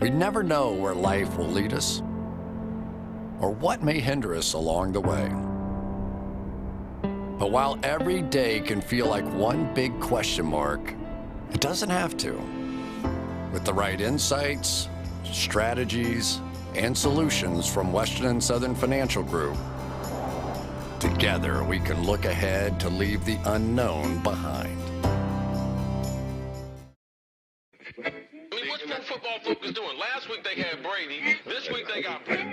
We never know where life will lead us or what may hinder us along the way. But while every day can feel like one big question mark, it doesn't have to. With the right insights, strategies, and solutions from Western and Southern Financial Group, together we can look ahead to leave the unknown behind. What's Pro Football Focus doing? Last week they had Brady. This week they got Brady.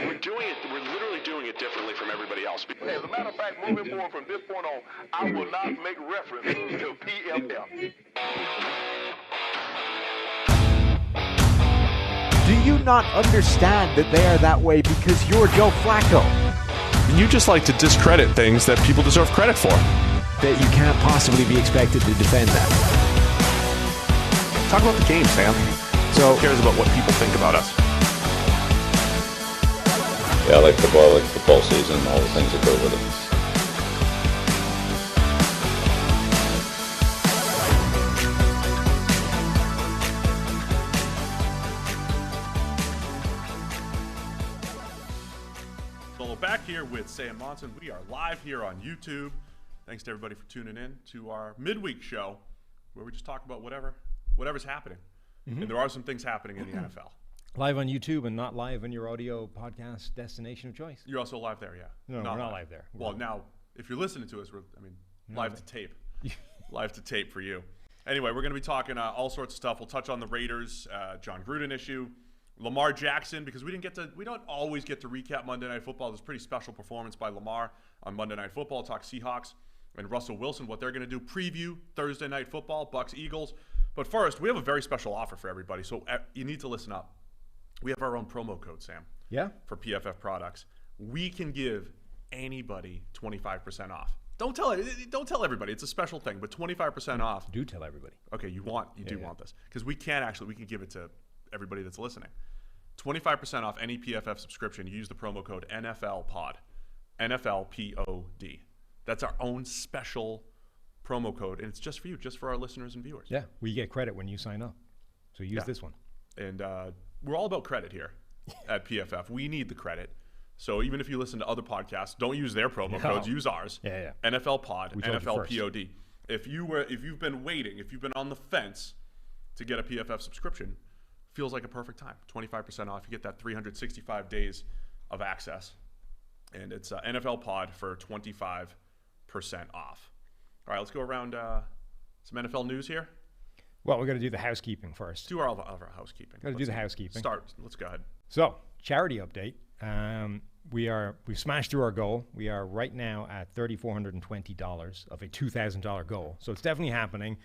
We're literally doing it differently from everybody else. Hey, as a matter of fact, moving forward from this point on, I will not make reference to PFF. Do you not understand that they are that way because you're Joe Flacco? And you just like to discredit things that people deserve credit for. That you can't possibly be expected to defend that. Talk about the game, Sam. So, who cares about what people think about us? Yeah, I like football season, and all the things that go with it. So back here with Sam Monson. We are live here on YouTube. Thanks to everybody for tuning in to our midweek show where we just talk about whatever's happening. And there are some things happening in the NFL. Live on YouTube and not live on your audio podcast destination of choice. You're also live there, yeah? No, we're not live there. Well, now, if you're listening to us, live to tape. Live to tape for you. Anyway, we're going to be talking all sorts of stuff. We'll touch on the Raiders, John Gruden issue, Lamar Jackson, because we don't always get to recap Monday Night Football. There's a pretty special performance by Lamar on Monday Night Football. Talk Seahawks and Russell Wilson, what they're going to do. Preview Thursday Night Football, Bucs-Eagles. But first, we have a very special offer for everybody, so you need to listen up. We have our own promo code, Sam. Yeah? For PFF products. We can give anybody 25% off. Don't tell everybody. It's a special thing, but 25% off. Do tell everybody. Okay, you want this. Because we can give it to everybody that's listening. 25% off any PFF subscription. You use the promo code NFLPOD. NFLPOD. That's our own special promo code, and it's just for you, just for our listeners and viewers. Yeah, we get credit when you sign up. So use this one. And we're all about credit here at PFF. We need the credit. So even if you listen to other podcasts, don't use their promo codes, use ours. Yeah. NFL Pod, NFL POD. If you've been waiting, if you've been on the fence to get a PFF subscription, feels like a perfect time. 25% off. You get that 365 days of access. And it's NFL Pod for 25% off. All right, let's go around some NFL news here. Well, we're going to do the housekeeping first. Do all of our housekeeping. Got to do the housekeeping. Let's go ahead. So, charity update. We've smashed through our goal. We are right now at $3,420 of a $2,000 goal. So it's definitely happening.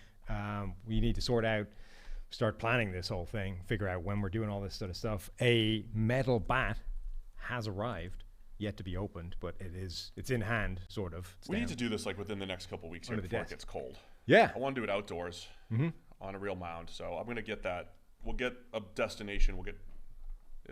We need to start planning this whole thing, figure out when we're doing all this sort of stuff. A metal bat has arrived, yet to be opened, but it's in hand, sort of. We need to do this within the next couple weeks here before it gets cold. Yeah. I want to do it outdoors on a real mound. So I'm going to get that. We'll get a destination. We'll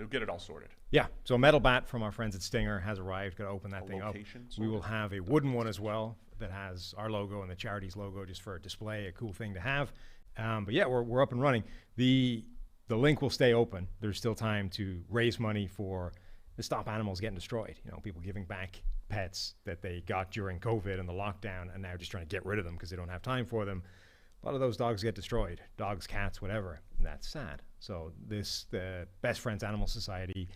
get it all sorted. Yeah. So a metal bat from our friends at Stinger has arrived. Got to open that thing up. Sorted. We will have a wooden one as well that has our logo and the charity's logo just for a display, a cool thing to have. But yeah, we're up and running. The link will stay open. There's still time to raise money to stop animals getting destroyed. People giving back pets that they got during COVID and the lockdown and now just trying to get rid of them because they don't have time for them. A lot of those dogs get destroyed. Dogs, cats, whatever. And that's sad. So the Best Friends Animal Society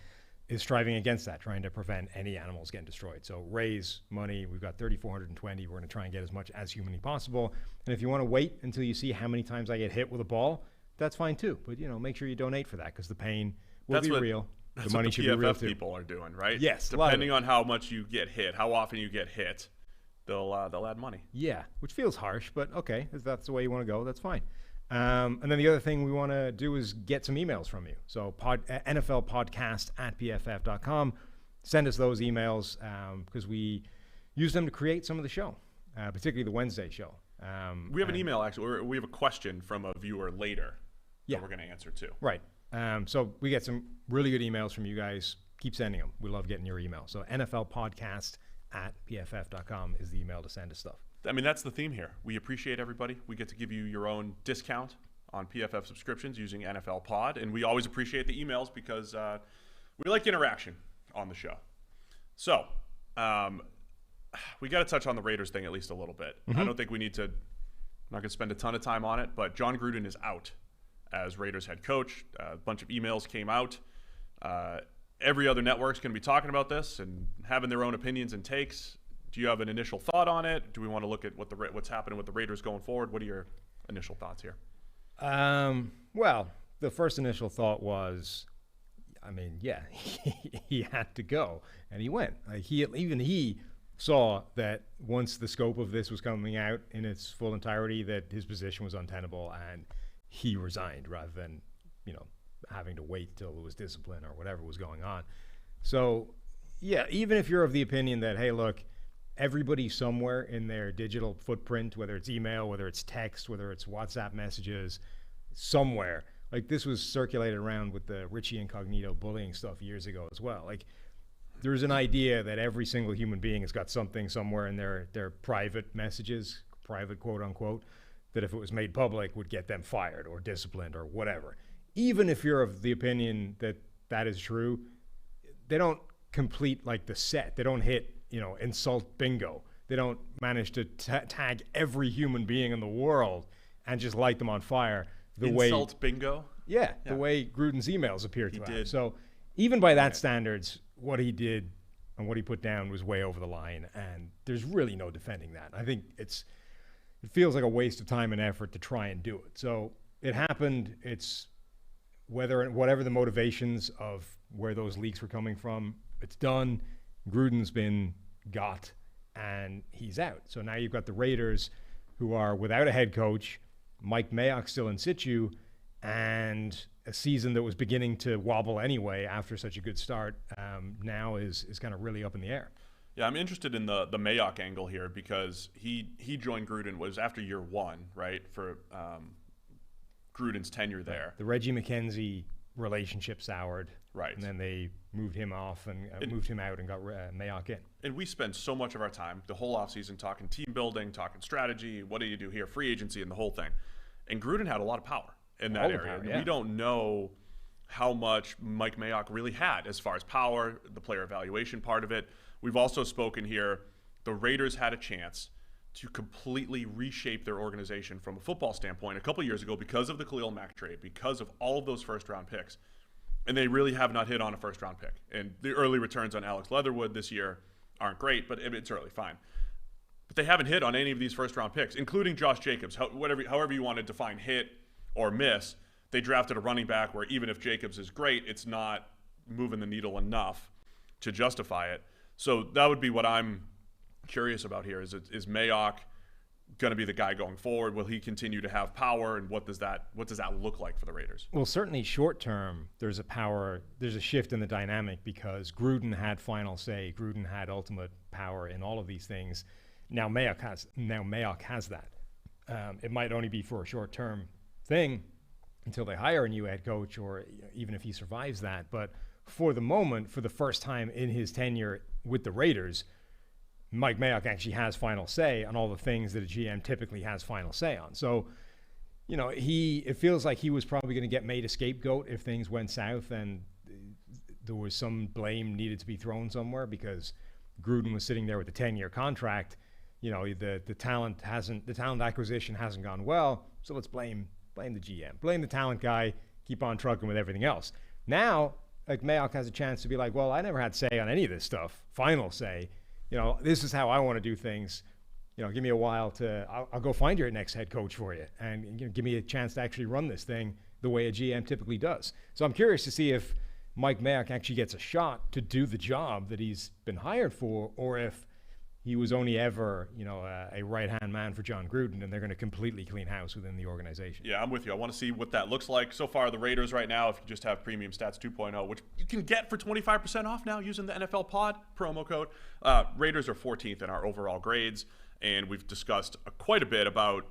is striving against that, trying to prevent any animals getting destroyed. So raise money. We've got 3,420. We're going to try and get as much as humanly possible. And if you want to wait until you see how many times I get hit with a ball, that's fine too. But, make sure you donate for that because the pain will be real. That's the money what the should be real PFF too. people are doing, right? Yes. Depending on how much you get hit, how often you get hit, they'll add money. Yeah, which feels harsh, but okay, if that's the way you want to go, that's fine. And then the other thing we want to do is get some emails from you. So NFLpodcast@pff.com. Send us those emails because we use them to create some of the show, particularly the Wednesday show. We have an email, actually. We have a question from a viewer later that we're going to answer too. Right. So we get some really good emails from you guys. Keep sending them. We love getting your email. So NFLpodcast@pff.com is the email to send us stuff. That's the theme here. We appreciate everybody. We get to give you your own discount on PFF subscriptions using NFL Pod. And we always appreciate the emails because we like interaction on the show. So we got to touch on the Raiders thing at least a little bit. I don't think we need to, I'm not going to spend a ton of time on it, but John Gruden is out as Raiders head coach. A bunch of emails came out. Every other network's going to be talking about this and having their own opinions and takes. Do you have an initial thought on it? Do we want to look at what's happening with the Raiders going forward? What are your initial thoughts here? Well, the first initial thought was, I mean, yeah, he had to go, and he went. Like he saw that once the scope of this was coming out in its full entirety, that his position was untenable, and he resigned rather than, having to wait till it was discipline or whatever was going on. So, yeah, even if you're of the opinion that, hey, look, everybody somewhere in their digital footprint, whether it's email, whether it's text, whether it's WhatsApp messages, somewhere, like this was circulated around with the Richie Incognito bullying stuff years ago as well. Like there's an idea that every single human being has got something somewhere in their private messages, private quote unquote, that if it was made public would get them fired or disciplined or whatever. Even if you're of the opinion that that is true, they don't complete like the set. They don't hit, insult bingo. They don't manage to tag every human being in the world and just light them on fire. Insult bingo? Yeah, the way Gruden's emails appear to have. So even by that standards, what he did and what he put down was way over the line, and there's really no defending that. I think it feels like a waste of time and effort to try and do it. So it happened. It's whatever the motivations of where those leaks were coming from, it's done. Gruden's been got, and he's out. So now you've got the Raiders, who are without a head coach, Mike Mayock still in situ, and a season that was beginning to wobble anyway after such a good start now is kind of really up in the air. Yeah, I'm interested in the Mayock angle here because he joined Gruden was after year one, right, for Gruden's tenure there. The Reggie McKenzie relationship soured. Right. And then they moved him off and moved him out and got Mayock in. And we spend so much of our time, the whole offseason, talking team building, talking strategy, what do you do here, free agency, and the whole thing. And Gruden had a lot of power in that area. We don't know how much Mike Mayock really had as far as power, the player evaluation part of it. We've also spoken here, the Raiders had a chance to completely reshape their organization from a football standpoint a couple years ago because of the Khalil Mack trade, because of all of those first-round picks. And they really have not hit on a first-round pick. And the early returns on Alex Leatherwood this year aren't great, but it's early, fine. But they haven't hit on any of these first-round picks, including Josh Jacobs. However you want to define hit or miss, they drafted a running back where even if Jacobs is great, it's not moving the needle enough to justify it. So that would be what I'm curious about here. Is Mayock going to be the guy going forward? Will he continue to have power, and what does that look like for the Raiders? Well, certainly short term, there's a shift in the dynamic because Gruden had final say. Gruden had ultimate power in all of these things. Now Mayock has that. It might only be for a short term thing until they hire a new head coach, or even if he survives that. But for the moment, for the first time in his tenure with the Raiders, Mike Mayock actually has final say on all the things that a GM typically has final say on. So, it feels like he was probably going to get made a scapegoat if things went south and there was some blame needed to be thrown somewhere because Gruden was sitting there with a 10-year contract. The talent acquisition hasn't gone well, so let's blame the GM, blame the talent guy, keep on trucking with everything else. Now, like Mayock has a chance to be like, well, I never had say on any of this stuff, final say. This is how I want to do things. Give me a while I'll go find your next head coach for you and give me a chance to actually run this thing the way a GM typically does. So I'm curious to see if Mike Mayock actually gets a shot to do the job that he's been hired for, or if he was only ever, a right-hand man for John Gruden, and they're going to completely clean house within the organization. Yeah, I'm with you. I want to see what that looks like. So far, the Raiders right now, if you just have Premium Stats 2.0, which you can get for 25% off now using the NFL Pod promo code, Raiders are 14th in our overall grades, and we've discussed quite a bit about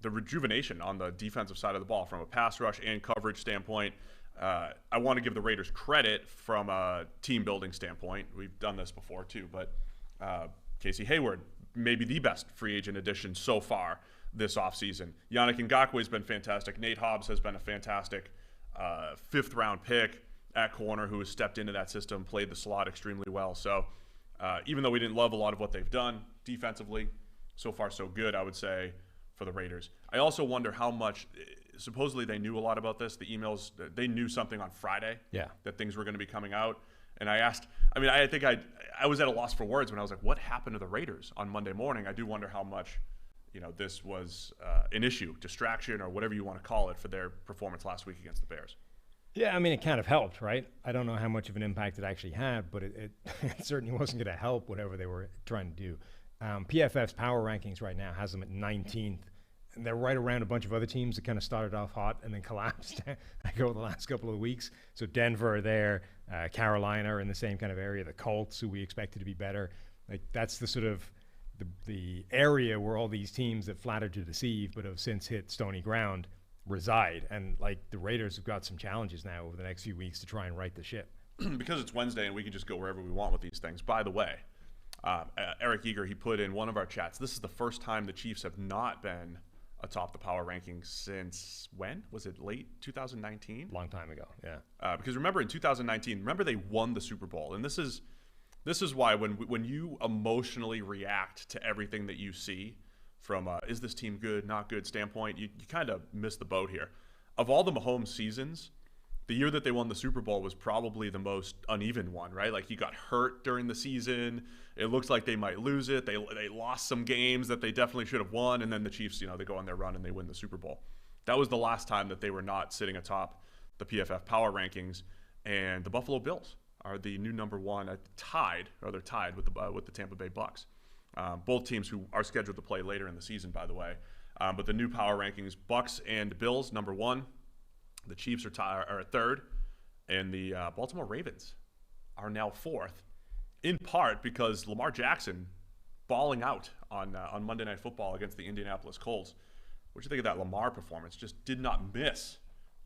the rejuvenation on the defensive side of the ball from a pass rush and coverage standpoint. I want to give the Raiders credit from a team-building standpoint. We've done this before too, but Casey Hayward, maybe the best free agent addition so far this offseason. Yannick Ngakoue has been fantastic. Nate Hobbs has been a fantastic 5th-round pick at corner who has stepped into that system, played the slot extremely well. So even though we didn't love a lot of what they've done defensively, so far so good, I would say, for the Raiders. I also wonder how much, supposedly they knew a lot about this. The emails, they knew something on Friday that things were going to be coming out. And I asked, I think I was at a loss for words when I was like, what happened to the Raiders on Monday morning? I do wonder how much, this was an issue, distraction, or whatever you want to call it for their performance last week against the Bears. Yeah, it kind of helped, right? I don't know how much of an impact it actually had, but it certainly wasn't going to help whatever they were trying to do. PFF's power rankings right now has them at 19th. And they're right around a bunch of other teams that kind of started off hot and then collapsed over the last couple of weeks. So Denver are there, Carolina are in the same kind of area, the Colts, who we expected to be better. Like that's the sort of the area where all these teams that flattered to deceive but have since hit stony ground reside. And like the Raiders have got some challenges now over the next few weeks to try and right the ship. Because it's Wednesday and we can just go wherever we want with these things. By the way, Eric Eager, he put in one of our chats, this is the first time the Chiefs have not been atop the power rankings since when? Was it late 2019? Long time ago, yeah. Because remember in 2019, they won the Super Bowl. And this is why when you emotionally react to everything that you see from is this team good, not good standpoint, you kind of miss the boat here. Of all the Mahomes seasons, the year that they won the Super Bowl was probably the most uneven one, right? Like he got hurt during the season. It looks like they might lose it. They lost some games that they definitely should have won. And then the Chiefs, they go on their run and they win the Super Bowl. That was the last time that they were not sitting atop the PFF power rankings. And the Buffalo Bills are the new number one, they're tied with the Tampa Bay Bucs. Both teams who are scheduled to play later in the season, by the way. But the new power rankings, Bucs and Bills, number one. The Chiefs are third, and the Baltimore Ravens are now fourth, in part because Lamar Jackson balling out on Monday Night Football against the Indianapolis Colts. What do you think of that Lamar performance? Just did not miss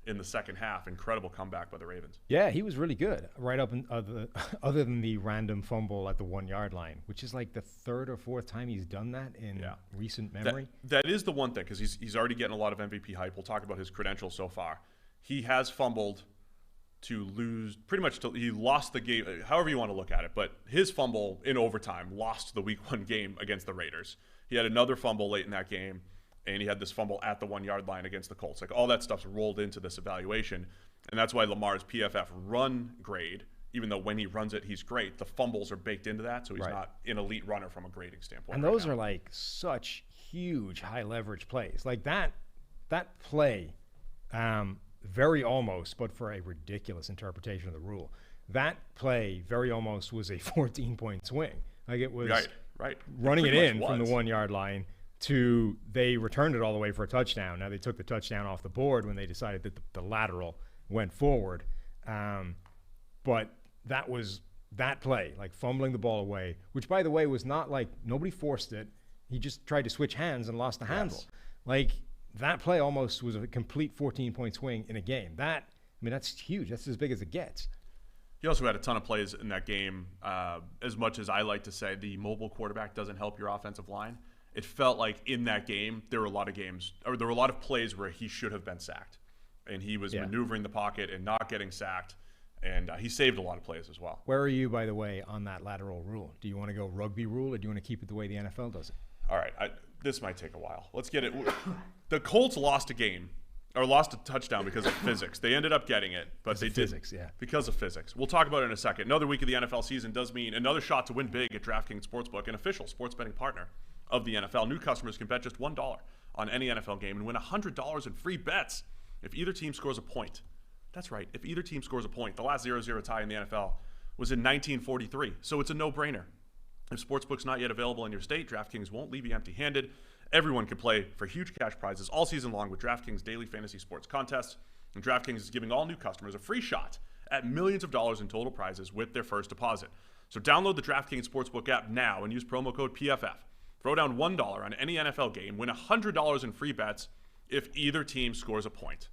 in the second half. Incredible comeback by the Ravens. Yeah, he was really good, right up other than the random fumble at the 1-yard line, which is like the third or fourth time he's done that in recent memory. That is the one thing, because he's already getting a lot of MVP hype. We'll talk about his credentials so far. He has fumbled to lose, pretty much he lost the game, however you want to look at it, but his fumble in overtime lost the Week 1 game against the Raiders. He had another fumble late in that game, and he had this fumble at the 1-yard line against the Colts. Like all that stuff's rolled into this evaluation, and that's why Lamar's PFF run grade, even though when he runs it, he's great, the fumbles are baked into that, so he's not an elite runner from a grading standpoint. And those are like such huge high leverage plays. Like that play, very almost, but for a ridiculous interpretation of the rule, that play very almost was a 14-point swing. Like it was right. running it in from the 1-yard line to they returned it all the way for a touchdown. Now they took the touchdown off the board when they decided that the lateral went forward. But that was that play, like fumbling the ball away, which by the way was not like nobody forced it. He just tried to switch hands and lost the handle. Like that play almost was a complete 14-point swing in a game. That's huge. That's as big as it gets. He also had a ton of plays in that game. As much as I like to say the mobile quarterback doesn't help your offensive line, it felt like in that game there were a lot of plays where he should have been sacked. And he was maneuvering the pocket and not getting sacked. And he saved a lot of plays as well. Where are you, by the way, on that lateral rule? Do you want to go rugby rule or do you want to keep it the way the NFL does it? All right, this might take a while. Let's get it. The Colts lost a touchdown because of physics. They ended up getting it, but they did because of physics. We'll talk about it in a second. Another week of the NFL season does mean another shot to win big at DraftKings Sportsbook, an official sports betting partner of the NFL. New customers can bet just $1 on any NFL game and win $100 in free bets if either team scores a point. That's right, if either team scores a point. The last 0-0 tie in the NFL was in 1943, so it's a no-brainer. If Sportsbook's not yet available in your state, DraftKings won't leave you empty-handed. Everyone can play for huge cash prizes all season long with DraftKings daily fantasy sports contests. And DraftKings is giving all new customers a free shot at millions of dollars in total prizes with their first deposit. So download the DraftKings Sportsbook app now and use promo code PFF. Throw down $1 on any NFL game, win $100 in free bets if either team scores a point.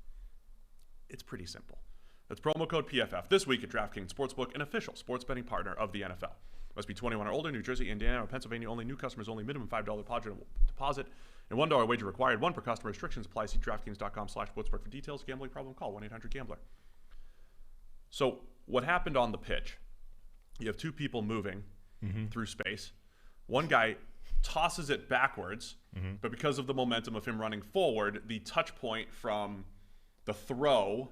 It's pretty simple. That's promo code PFF this week at DraftKings Sportsbook, an official sports betting partner of the NFL. Must be 21 or older. New Jersey, Indiana, or Pennsylvania only. New customers only. Minimum $5 deposit and $1 wager required. One per customer. Restrictions apply. See DraftKings.com/sportsbook for details. Gambling problem? Call 1-800-GAMBLER. So what happened on the pitch? You have two people moving through space. One guy tosses it backwards, but because of the momentum of him running forward, the touch point from the throw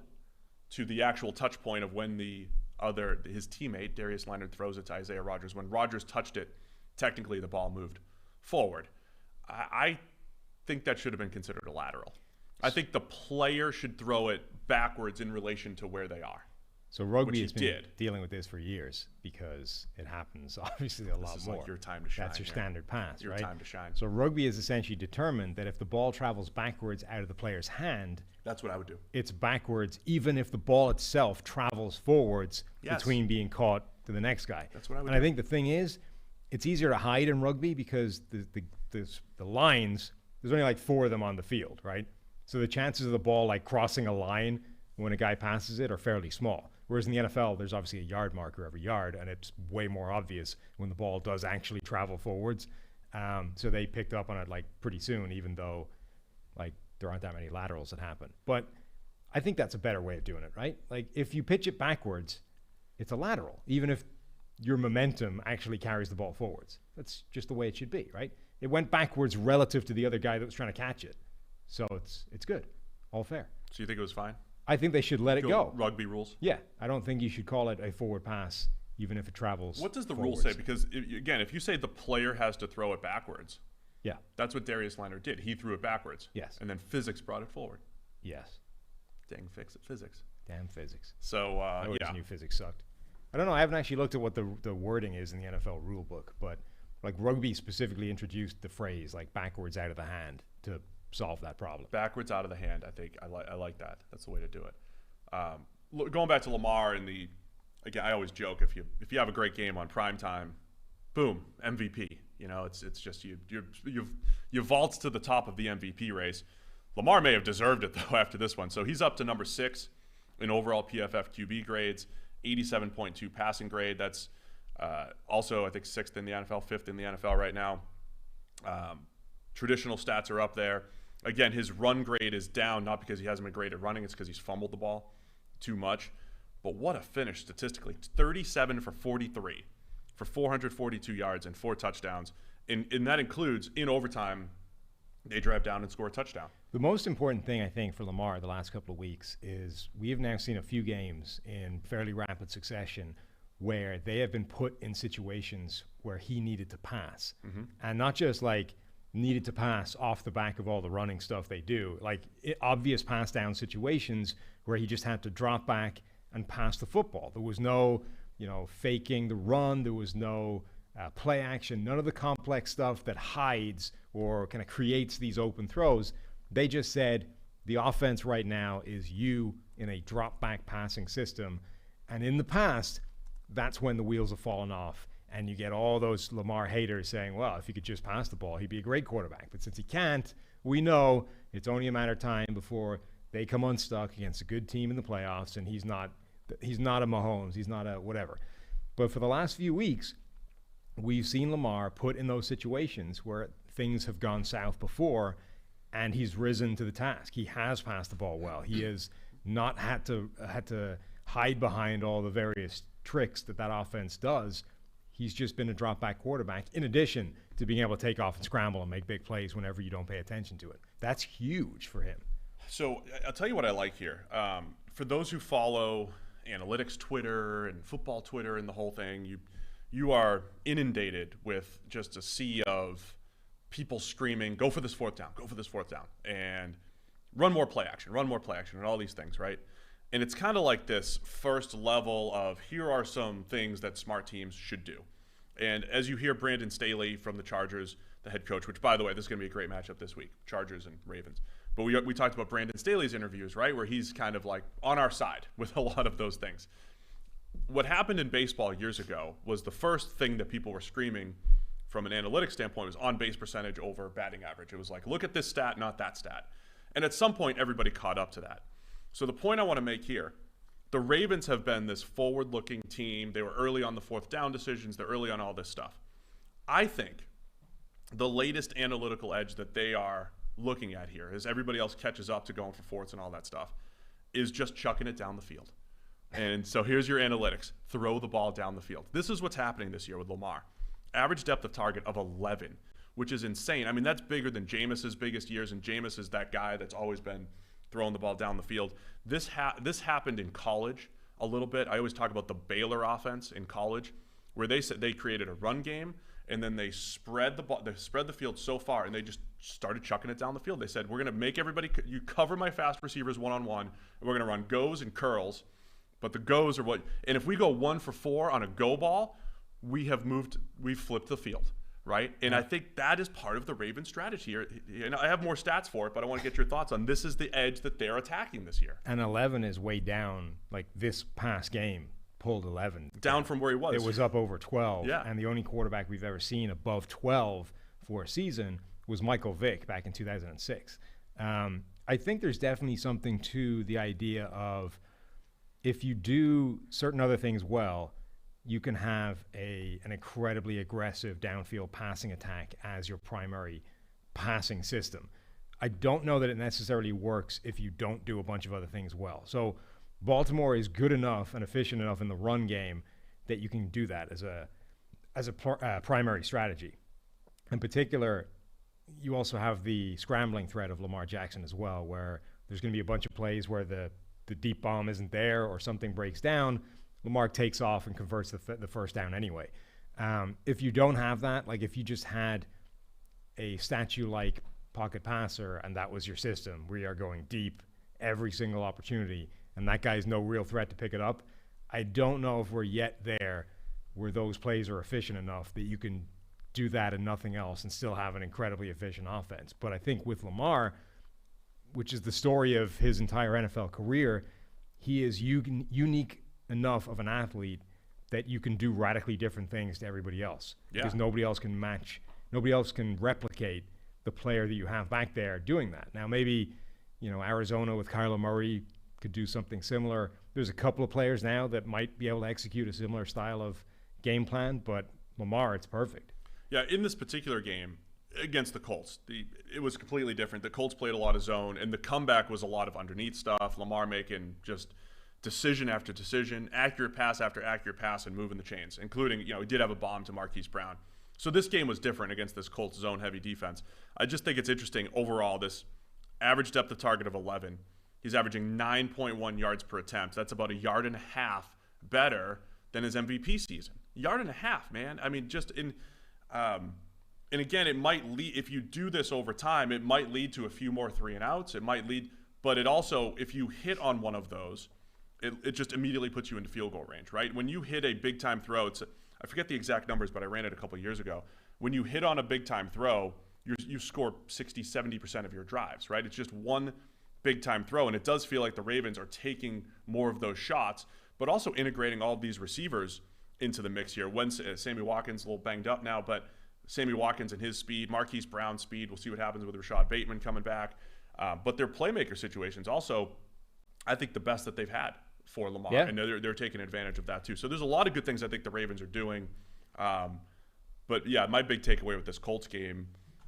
to the actual touch point of when his teammate, Darius Leonard, throws it to Isaiah Rodgers. When Rodgers touched it, technically the ball moved forward. I think that should have been considered a lateral. I think the player should throw it backwards in relation to where they are. So rugby has been dealing with this for years because it happens obviously a lot more. This is like your time to shine. That's your standard pass, your right? Your time to shine. So rugby is essentially determined that if the ball travels backwards out of the player's hand, that's what I would do. It's backwards, even if the ball itself travels forwards between being caught to the next guy. That's what I would do. And I think the thing is, it's easier to hide in rugby because the lines, there's only like 4 of them on the field, right? So the chances of the ball like crossing a line when a guy passes it are fairly small. Whereas in the NFL, there's obviously a yard marker every yard, and it's way more obvious when the ball does actually travel forwards. So they picked up on it like pretty soon, even though like there aren't that many laterals that happen. But I think that's a better way of doing it, right? Like if you pitch it backwards, it's a lateral, even if your momentum actually carries the ball forwards. That's just the way it should be, right? It went backwards relative to the other guy that was trying to catch it. So it's good. All fair. So you think it was fine? I think they should let it go. Rugby rules? Yeah. I don't think you should call it a forward pass, even if it travels What does the forwards. rule say? Because, again, if you say the player has to throw it backwards, yeah, that's what Darius Leonard did. He threw it backwards. Yes. And then physics brought it forward. Yes. Dang physics. Damn physics. So, I always knew physics sucked. I don't know. I haven't actually looked at what the wording is in the NFL rule book, but like rugby specifically introduced the phrase like backwards out of the hand to solve that problem. Backwards out of the hand, I think. I like that. That's the way to do it. Going back to Lamar again, I always joke if you have a great game on primetime, boom, MVP. You know, it's just you vault to the top of the MVP race. Lamar may have deserved it though after this one. So he's up to number 6 in overall PFF QB grades, 87.2 passing grade. That's also I think 6th in the NFL, 5th in the NFL right now. Traditional stats are up there. Again, his run grade is down, not because he hasn't been great at running, it's because he's fumbled the ball too much. But what a finish statistically. 37 for 43 for 442 yards and 4 touchdowns. And that includes, in overtime, they drive down and score a touchdown. The most important thing, I think, for Lamar the last couple of weeks is we have now seen a few games in fairly rapid succession where they have been put in situations where he needed to pass. And not just like needed to pass off the back of all the running stuff they do, like obvious pass down situations where he just had to drop back and pass the football. There was no, faking the run. There was no play action, none of the complex stuff that hides or kind of creates these open throws. They just said the offense right now is you in a drop back passing system. And in the past, that's when the wheels have fallen off. And you get all those Lamar haters saying, well, if he could just pass the ball, he'd be a great quarterback. But since he can't, we know it's only a matter of time before they come unstuck against a good team in the playoffs, and he's not a Mahomes, he's not a whatever. But for the last few weeks, we've seen Lamar put in those situations where things have gone south before, and he's risen to the task. He has passed the ball well. He has not had to hide behind all the various tricks that offense does. He's just been a drop-back quarterback, in addition to being able to take off and scramble and make big plays whenever you don't pay attention to it. That's huge for him. So I'll tell you what I like here. For those who follow analytics Twitter and football Twitter and the whole thing, you are inundated with just a sea of people screaming, go for this fourth down, and run more play action, and all these things, right? And it's kind of like this first level of here are some things that smart teams should do. And as you hear Brandon Staley from the Chargers, the head coach, which, by the way, this is going to be a great matchup this week, Chargers and Ravens. But we talked about Brandon Staley's interviews, right, where he's kind of like on our side with a lot of those things. What happened in baseball years ago was the first thing that people were screaming from an analytics standpoint was on-base percentage over batting average. It was like, look at this stat, not that stat. And at some point, everybody caught up to that. So the point I want to make here, The Ravens have been this forward-looking team. They were early on the fourth down decisions. They're early on all this stuff. I think the latest analytical edge that they are looking at here, as everybody else catches up to going for fourths and all that stuff, is just chucking it down the field. And so here's your analytics. Throw the ball down the field. This is what's happening this year with Lamar. Average depth of target of 11, which is insane. I mean, that's bigger than Jameis's biggest years, and Jameis is that guy that's always been throwing the ball down the field. This happened in college a little bit. I always talk about the Baylor offense in college, where they said they created a run game, and then they spread the field so far, and they just started chucking it down the field. They said, we're going to make everybody, you cover my fast receivers one-on-one, and we're going to run goes and curls, but the goes are what, and if we go 1 for 4 on a go ball, we've flipped the field, right? And I think that is part of the Ravens strategy here. And I have more stats for it, but I want to get your thoughts on this is the edge that they're attacking this year. And 11 is way down, like this past game. Pulled 11 down from where he was. It was up over 12. Yeah. And the only quarterback we've ever seen above 12 for a season was Michael Vick back in 2006. I think there's definitely something to the idea of if you do certain other things well, you can have an incredibly aggressive downfield passing attack as your primary passing system. I don't know that it necessarily works if you don't do a bunch of other things well. So Baltimore is good enough and efficient enough in the run game that you can do that as a primary strategy. In particular, you also have the scrambling threat of Lamar Jackson as well, where there's going to be a bunch of plays where the deep bomb isn't there or something breaks down. Lamar takes off and converts the first down anyway. If you don't have that, like if you just had a statue-like pocket passer and that was your system, we are going deep every single opportunity, and that guy's no real threat to pick it up, I don't know if we're yet there where those plays are efficient enough that you can do that and nothing else and still have an incredibly efficient offense. But I think with Lamar, which is the story of his entire NFL career, he is unique enough of an athlete that you can do radically different things to everybody else. Yeah. Because nobody else can replicate the player that you have back there doing that. Now maybe, Arizona with Kyler Murray could do something similar. There's a couple of players now that might be able to execute a similar style of game plan, but Lamar, it's perfect. Yeah, in this particular game against the Colts, it was completely different. The Colts played a lot of zone, and the comeback was a lot of underneath stuff. Lamar making just decision after decision, accurate pass after accurate pass, and moving the chains, including, he did have a bomb to Marquise Brown. So this game was different against this Colts zone-heavy defense. I just think it's interesting overall, this average depth of target of 11. He's averaging 9.1 yards per attempt. That's about 1.5 yards better than his MVP season. 1.5 yards, man. I mean, just in and again, it might lead, if you do this over time, it might lead to a few more 3-and-outs. It might lead, but it also, if you hit on one of those, it just immediately puts you into field goal range, right? When you hit a big-time throw, I forget the exact numbers, but I ran it a couple of years ago. When you hit on a big-time throw, you score 60, 70% of your drives, right? It's just one big-time throw, and it does feel like the Ravens are taking more of those shots, but also integrating all of these receivers into the mix here. When Sammy Watkins a little banged up now, but Sammy Watkins and his speed, Marquise Brown's speed, we'll see what happens with Rashad Bateman coming back. But their playmaker situations also, I think, the best that they've had for Lamar, and they're taking advantage of that too. So there's a lot of good things I think the Ravens are doing. But yeah, my big takeaway with this Colts game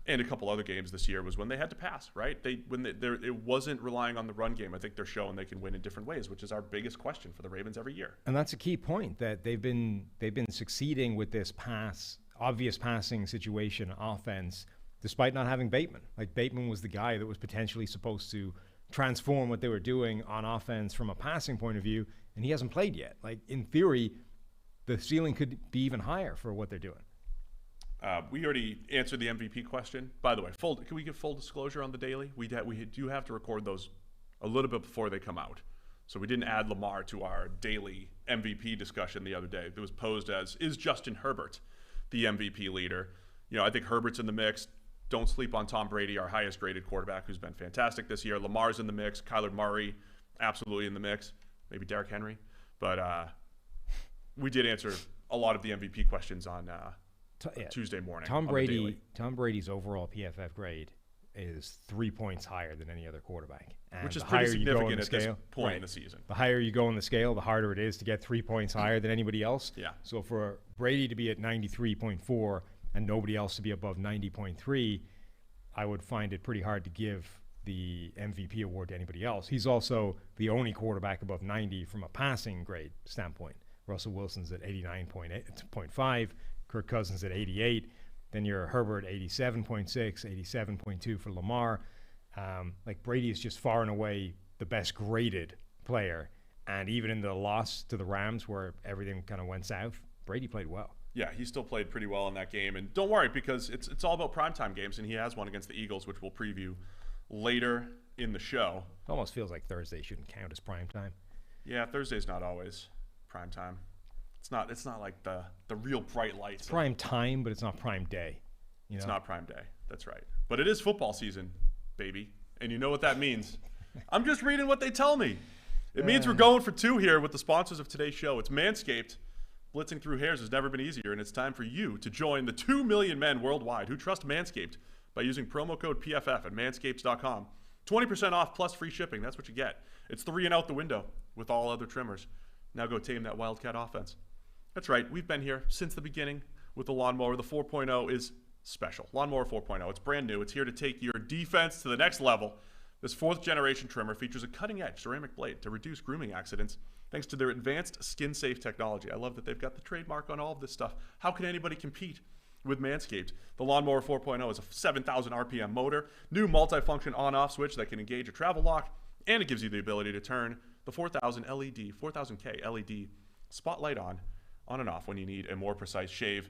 and a couple other games this year was when they had to pass, right? It wasn't relying on the run game. I think they're showing they can win in different ways, which is our biggest question for the Ravens every year. And that's a key point, that they've been succeeding with this obvious passing situation offense, despite not having Bateman. Like, Bateman was the guy that was potentially supposed to transform what they were doing on offense from a passing point of view, and he hasn't played yet. Like, in theory, the ceiling could be even higher for what they're doing. We already answered the MVP question. By the way, can we give full disclosure on the daily? We do have to record those a little bit before they come out. So we didn't add Lamar to our daily MVP discussion the other day. It was posed as, is Justin Herbert the MVP leader? I think Herbert's in the mix. Don't sleep on Tom Brady, our highest graded quarterback, who's been fantastic this year. Lamar's in the mix. Kyler Murray, absolutely in the mix. Maybe Derrick Henry. But we did answer a lot of the MVP questions on Tuesday morning. Tom Brady's overall PFF grade is 3 points higher than any other quarterback. And Which is the pretty higher you go significant in the at this scale, point right, in the season. The higher you go in the scale, the harder it is to get 3 points higher than anybody else. Yeah. So for Brady to be at 93.4 and nobody else to be above 90.3, I would find it pretty hard to give the MVP award to anybody else. He's also the only quarterback above 90 from a passing grade standpoint. Russell Wilson's at 89.5, Kirk Cousins at 88. Then you're Herbert 87.6, 87.2 for Lamar. Like Brady is just far and away the best graded player. And even in the loss to the Rams where everything kind of went south, Brady played well. Yeah, he still played pretty well in that game. And don't worry, because it's all about primetime games, and he has one against the Eagles, which we'll preview later in the show. It almost feels like Thursday shouldn't count as primetime. Yeah, Thursday's not always primetime. It's not like the real bright lights. It's prime time, but it's not prime day. It's not prime day. That's right. But it is football season, baby. And you know what that means. I'm just reading what they tell me. It means we're going for two here with the sponsors of today's show. It's Manscaped. Blitzing through hairs has never been easier, and it's time for you to join the 2 million men worldwide who trust Manscaped by using promo code PFF at manscaped.com. 20% off plus free shipping. That's what you get. It's 3 and out the window with all other trimmers. Now go tame that Wildcat offense. That's right. We've been here since the beginning with the Lawnmower. The 4.0 is special. Lawnmower 4.0. It's brand new. It's here to take your defense to the next level. This 4th generation trimmer features a cutting-edge ceramic blade to reduce grooming accidents thanks to their advanced skin-safe technology. I love that they've got the trademark on all of this stuff. How can anybody compete with Manscaped? The Lawnmower 4.0 is a 7,000 RPM motor, new multifunction on-off switch that can engage a travel lock, and it gives you the ability to turn the 4000K LED spotlight on and off when you need a more precise shave.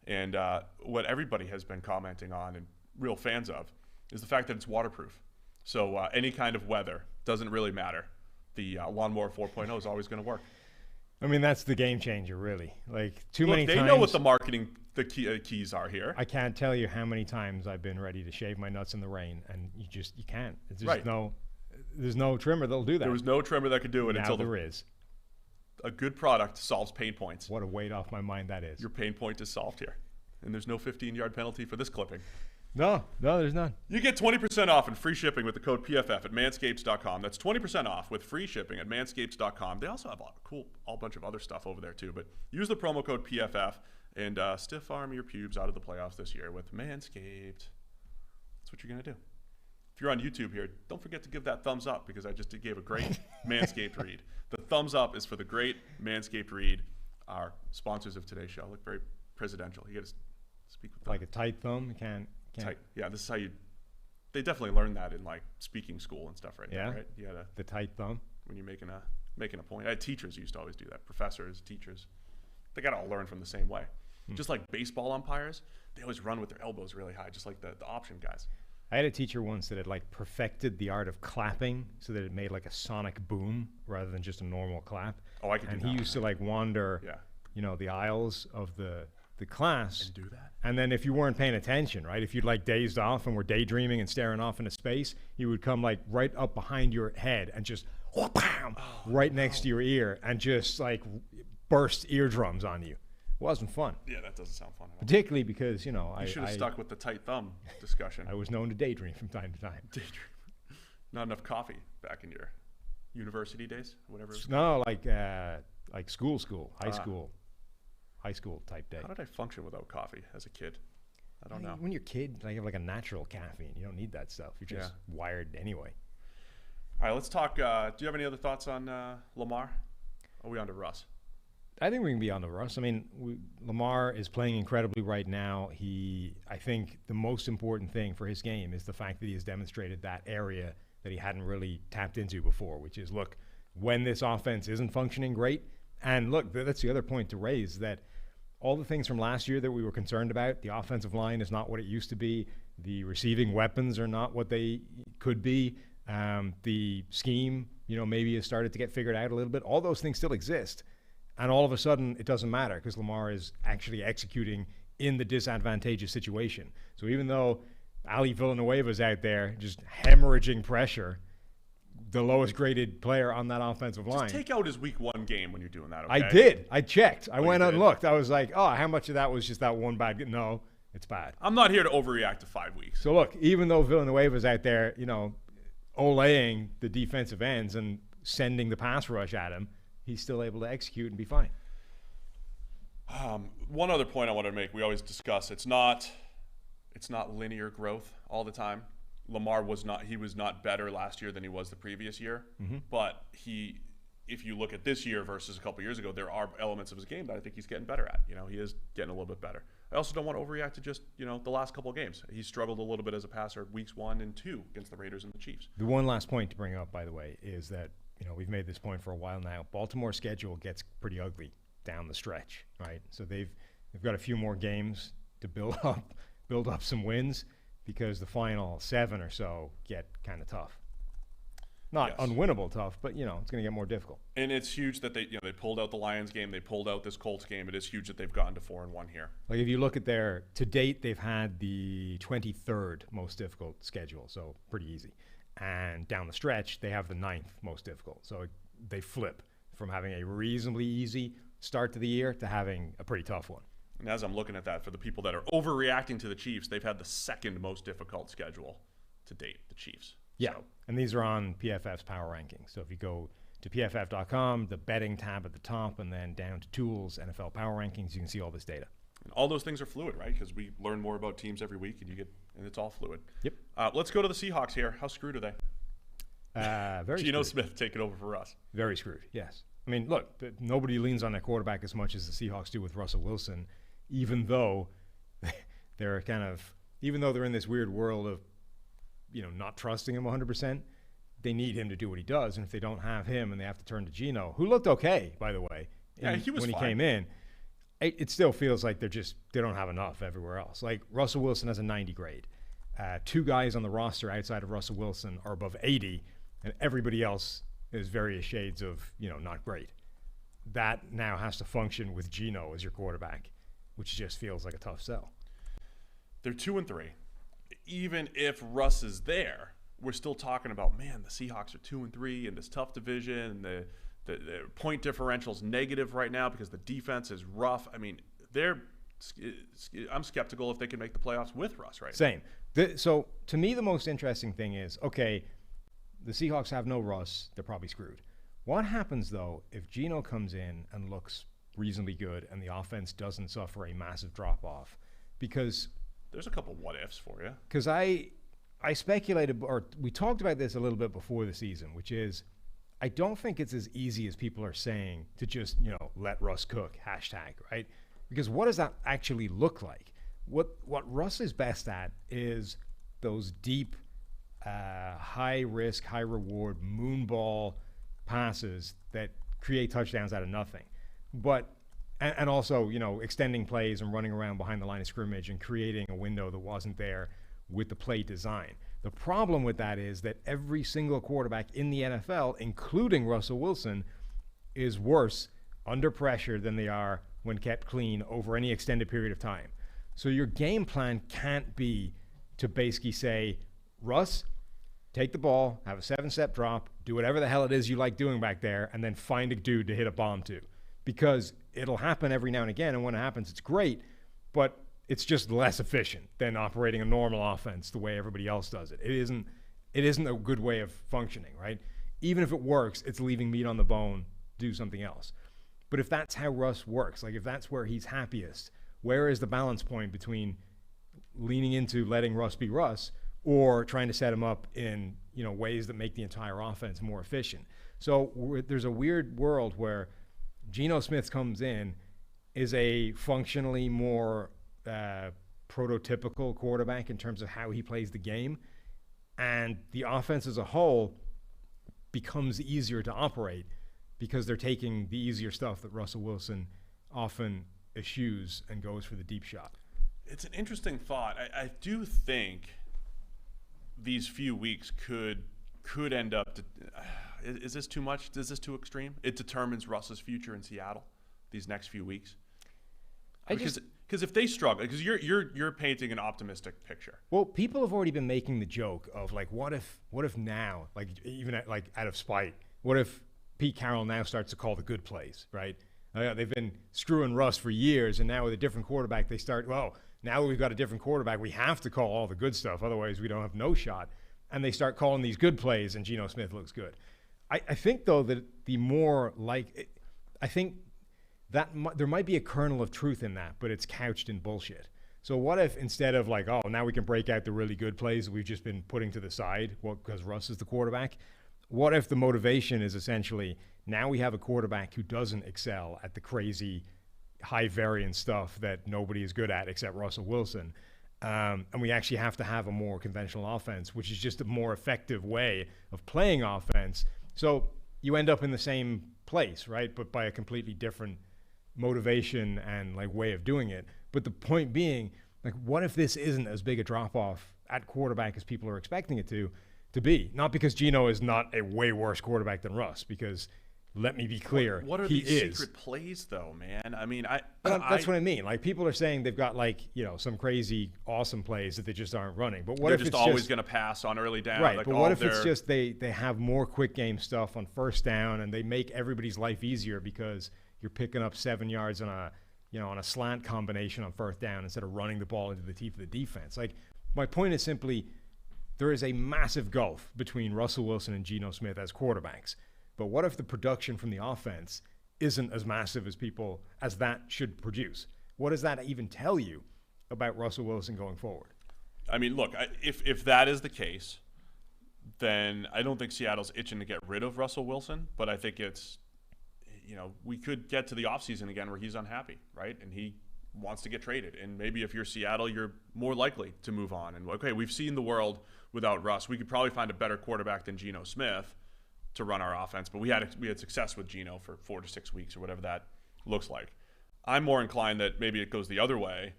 And what everybody has been commenting on and real fans of is the fact that it's waterproof. So any kind of weather doesn't really matter. The Lawnmower 4.0 is always going to work. I mean, that's the game changer, really. Like, many times. They know what the marketing keys are here. I can't tell you how many times I've been ready to shave my nuts in the rain, and you can't. There's no trimmer that'll do that. There was no trimmer that could do it now until there is. A good product solves pain points. What a weight off my mind that is. Your pain point is solved here. And there's no 15-yard penalty for this clipping. No, there's none. You get 20% off and free shipping with the code PFF at manscapes.com. That's 20% off with free shipping at manscapes.com. They also have a bunch of other stuff over there too. But use the promo code PFF and stiff arm your pubes out of the playoffs this year with Manscaped. That's what you're going to do. If you're on YouTube here, don't forget to give that thumbs up because I just gave a great Manscaped read. The thumbs up is for the great Manscaped read. Our sponsors of today's show look very presidential. You got to speak with them. Like a tight thumb, you can't. Tight. Yeah, this is how you. They definitely learned that in like speaking school and stuff, right? Yeah. Now, right. You gotta the tight thumb when you're making a point. I had teachers who used to always do that. Professors, teachers, they got to all learn from the same way. Just like baseball umpires, they always run with their elbows really high, just like the option guys. I had a teacher once that had like perfected the art of clapping so that it made like a sonic boom rather than just a normal clap. Oh, I could do that. And he used to like wander, the aisles of the class. And do that. And then if you weren't paying attention, right, if you'd like dazed off and were daydreaming and staring off into space, he would come like right up behind your head and just right next to your ear and just like burst eardrums on you. It wasn't fun. Yeah, that doesn't sound fun at all. Particularly because, you should have stuck with the tight thumb discussion. I was known to daydream from time to time. Daydream. Not enough coffee back in your university days, whatever it was. No, like school, high school type day. How did I function without coffee as a kid? I don't know. When you're a kid, you have like a natural caffeine. You don't need that stuff. You're just wired anyway. All right, let's talk. Do you have any other thoughts on Lamar? Or are we on to Russ? I think we can be on to Russ. I mean, Lamar is playing incredibly right now. I think the most important thing for his game is the fact that he has demonstrated that area that he hadn't really tapped into before, which is, look, when this offense isn't functioning great, and look, that's the other point to raise, that all the things from last year that we were concerned about, the offensive line is not what it used to be, the receiving weapons are not what they could be, the scheme, maybe has started to get figured out a little bit. All those things still exist. And all of a sudden, it doesn't matter because Lamar is actually executing in the disadvantageous situation. So even though Ali Villanueva's out there just hemorrhaging pressure, the lowest graded player on that offensive line. Just take out his week 1 game when you're doing that, okay? I did. I checked. I went out and looked. I was like, how much of that was just that one bad game? No. it's bad. I'm not here to overreact to 5 weeks. So look, even though Villanueva's out there, olaying the defensive ends and sending the pass rush at him, he's still able to execute and be fine. One other point I wanted to make, we always discuss, it's not linear growth all the time. Lamar was not better last year than he was the previous year, but if you look at this year versus a couple years ago, there are elements of his game that I think he's getting better at. He is getting a little bit better. I also don't want to overreact to just, the last couple of games. He struggled a little bit as a passer weeks 1 and 2 against the Raiders and the Chiefs. The one last point to bring up, by the way, is that, we've made this point for a while now. Baltimore's schedule gets pretty ugly down the stretch, right? So they've got a few more games to build up some wins, because the final 7 or so get kind of tough. Not unwinnable tough, but, it's going to get more difficult. And it's huge that they pulled out the Lions game. They pulled out this Colts game. It is huge that they've gotten to 4-1 here. Like, if you look at to date, they've had the 23rd most difficult schedule, so pretty easy. And down the stretch, they have the 9th most difficult. So they flip from having a reasonably easy start to the year to having a pretty tough one. And as I'm looking at that, for the people that are overreacting to the Chiefs, they've had the 2nd most difficult schedule to date, the Chiefs. Yeah, So, and these are on PFF's power rankings. So if you go to PFF.com, the betting tab at the top, and then down to Tools, NFL Power Rankings, you can see all this data. and all those things are fluid, right? Because we learn more about teams every week, and it's all fluid. Yep. Let's go to the Seahawks here. How screwed are they? Very Geno screwed. Smith taking over for Russ. Very screwed, yes. I mean, look, nobody leans on their quarterback as much as the Seahawks do with Russell Wilson, even though they're in this weird world of, not trusting him 100%, they need him to do what he does. And if they don't have him and they have to turn to Geno, who looked okay, by the way, He was when fine. he came in, it still feels like they don't have enough everywhere else. Like, Russell Wilson has a 90 grade. 2 guys on the roster outside of Russell Wilson are above 80, and everybody else is various shades of, not great. That now has to function with Geno as your quarterback, which just feels like a tough sell. They're 2-3. Even if Russ is there, we're still talking about, man, the Seahawks are 2-3 in this tough division. The point differential's negative right now because the defense is rough. I mean, I'm skeptical if they can make the playoffs with Russ right now. Same. So to me, the most interesting thing is, okay, the Seahawks have no Russ. They're probably screwed. What happens, though, if Geno comes in and looks reasonably good and the offense doesn't suffer a massive drop-off? Because there's a couple what-ifs for you. Because I speculated, or we talked about this a little bit before the season, which is I don't think it's as easy as people are saying to just, let Russ cook, #, right? Because what does that actually look like? What Russ is best at is those deep, high-risk, high-reward moonball passes that create touchdowns out of nothing. But and also, extending plays and running around behind the line of scrimmage and creating a window that wasn't there with the play design. The problem with that is that every single quarterback in the NFL, including Russell Wilson, is worse under pressure than they are when kept clean over any extended period of time. So your game plan can't be to basically say, Russ, take the ball, have a 7-step drop, do whatever the hell it is you like doing back there, and then find a dude to hit a bomb to. Because it'll happen every now and again, and when it happens, it's great, but it's just less efficient than operating a normal offense the way everybody else does it. It isn't a good way of functioning, right? Even if it works, it's leaving meat on the bone, do something else. But if that's how Russ works, like if that's where he's happiest, where is the balance point between leaning into letting Russ be Russ or trying to set him up in ways that make the entire offense more efficient? So there's a weird world where Geno Smith comes in, is a functionally more prototypical quarterback in terms of how he plays the game, and the offense as a whole becomes easier to operate because they're taking the easier stuff that Russell Wilson often eschews and goes for the deep shot. It's an interesting thought. I do think these few weeks could end up to is this too much? Is this too extreme? It determines Russ's future in Seattle these next few weeks. Because if they struggle, because you're painting an optimistic picture. Well, people have already been making the joke of like, what if now, like even out of spite, what if Pete Carroll now starts to call the good plays, right? They've been screwing Russ for years, and now with a different quarterback, they start, well, Now that we've got a different quarterback, we have to call all the good stuff. Otherwise, we don't have no shot. And they start calling these good plays, and Geno Smith looks good. I think, though, that the more I think that there might be a kernel of truth in that, but it's couched in bullshit. So what if instead of like, oh, now we can break out the really good plays that we've just been putting to the side, because Russ is the quarterback, what if the motivation is essentially now we have a quarterback who doesn't excel at the crazy high variance stuff that nobody is good at except Russell Wilson, and we actually have to have a more conventional offense, which is just a more effective way of playing offense. So you end up in the same place, right? But by a completely different motivation and like way of doing it. But the point being, like, what if this isn't as big a drop off at quarterback as people are expecting it to be? Not because Geno is not a way worse quarterback than Russ, because let me be clear, what are these secret plays, though, man? I mean, that's what I mean. Like, people are saying they've got, like, you know, some crazy awesome plays that they just aren't running. But what if they're it's just always going to pass on early down? Right. Like, but what if it's just they have more quick game stuff on first down, and they make everybody's life easier because you're picking up 7 yards on a slant combination on first down instead of running the ball into the teeth of the defense? Like, my point is simply there is a massive gulf between Russell Wilson and Geno Smith as quarterbacks. But what if the production from the offense isn't as massive as that should produce? What does that even tell you about Russell Wilson going forward? I mean, look, if that is the case, then I don't think Seattle's itching to get rid of Russell Wilson. But I think it's, you know, we could get to the offseason again where he's unhappy, right? And he wants to get traded. And maybe if you're Seattle, you're more likely to move on. And, okay, we've seen the world without Russ. We could probably find a better quarterback than Geno Smith to run our offense, but we had success with Geno for 4 to 6 weeks or whatever that looks like. I'm more inclined that maybe it goes the other way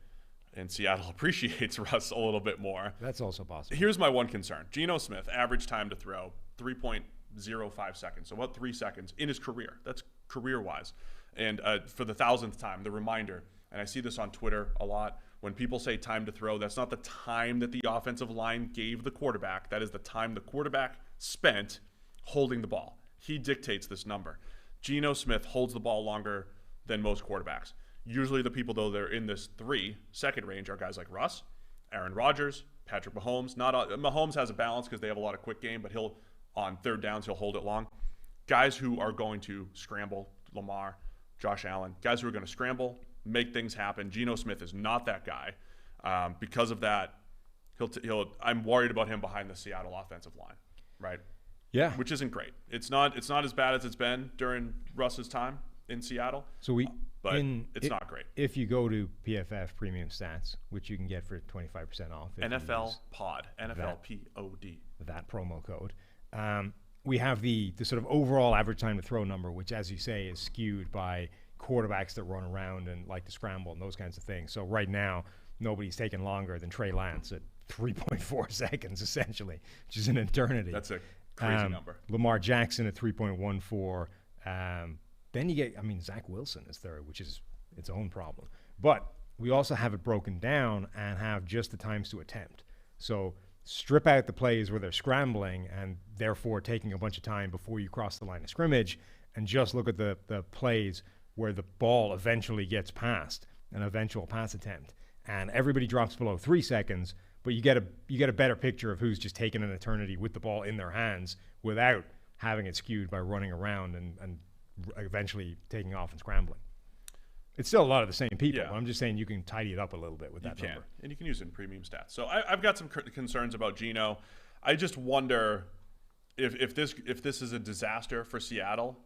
and Seattle appreciates Russ a little bit more. That's also possible. Here's my one concern. Geno Smith, average time to throw, 3.05 seconds, so about 3 seconds in his career. That's career-wise. And for the 1,000th time, the reminder, and I see this on Twitter a lot, when people say time to throw, that's not the time that the offensive line gave the quarterback. That is the time the quarterback spent holding the ball. He dictates this number. Geno Smith holds the ball longer than most quarterbacks. Usually the people, though, they're in this 3-second range are guys like Russ, Aaron Rodgers, Patrick Mahomes. Mahomes has a balance because they have a lot of quick game, but on third downs, he'll hold it long. Guys who are going to scramble, Lamar, Josh Allen, guys who are going to scramble, make things happen. Geno Smith is not that guy. Because of that, I'm worried about him behind the Seattle offensive line, right? Yeah, which isn't great. It's not as bad as it's been during Russ's time in Seattle. So it's not great. If you go to PFF Premium Stats, which you can get for 25% off, NFL Pod, NFL POD, that promo code, we have the sort of overall average time to throw number, which, as you say, is skewed by quarterbacks that run around and like to scramble and those kinds of things. So right now, nobody's taken longer than Trey Lance at 3.4 seconds, essentially, which is an eternity. That's a crazy number. Lamar Jackson at 3.14. Then you get, Zach Wilson is third, which is its own problem. But we also have it broken down and have just the times to attempt. So strip out the plays where they're scrambling and therefore taking a bunch of time before you cross the line of scrimmage, and just look at the plays where the ball eventually gets passed, an eventual pass attempt. And everybody drops below 3 seconds, but you get a better picture of who's just taking an eternity with the ball in their hands without having it skewed by running around and eventually taking off and scrambling. It's still a lot of the same people. Yeah. I'm just saying you can tidy it up a little bit with that number. And you can use it in premium stats. So I've got some concerns about Geno. I just wonder if this is a disaster for Seattle,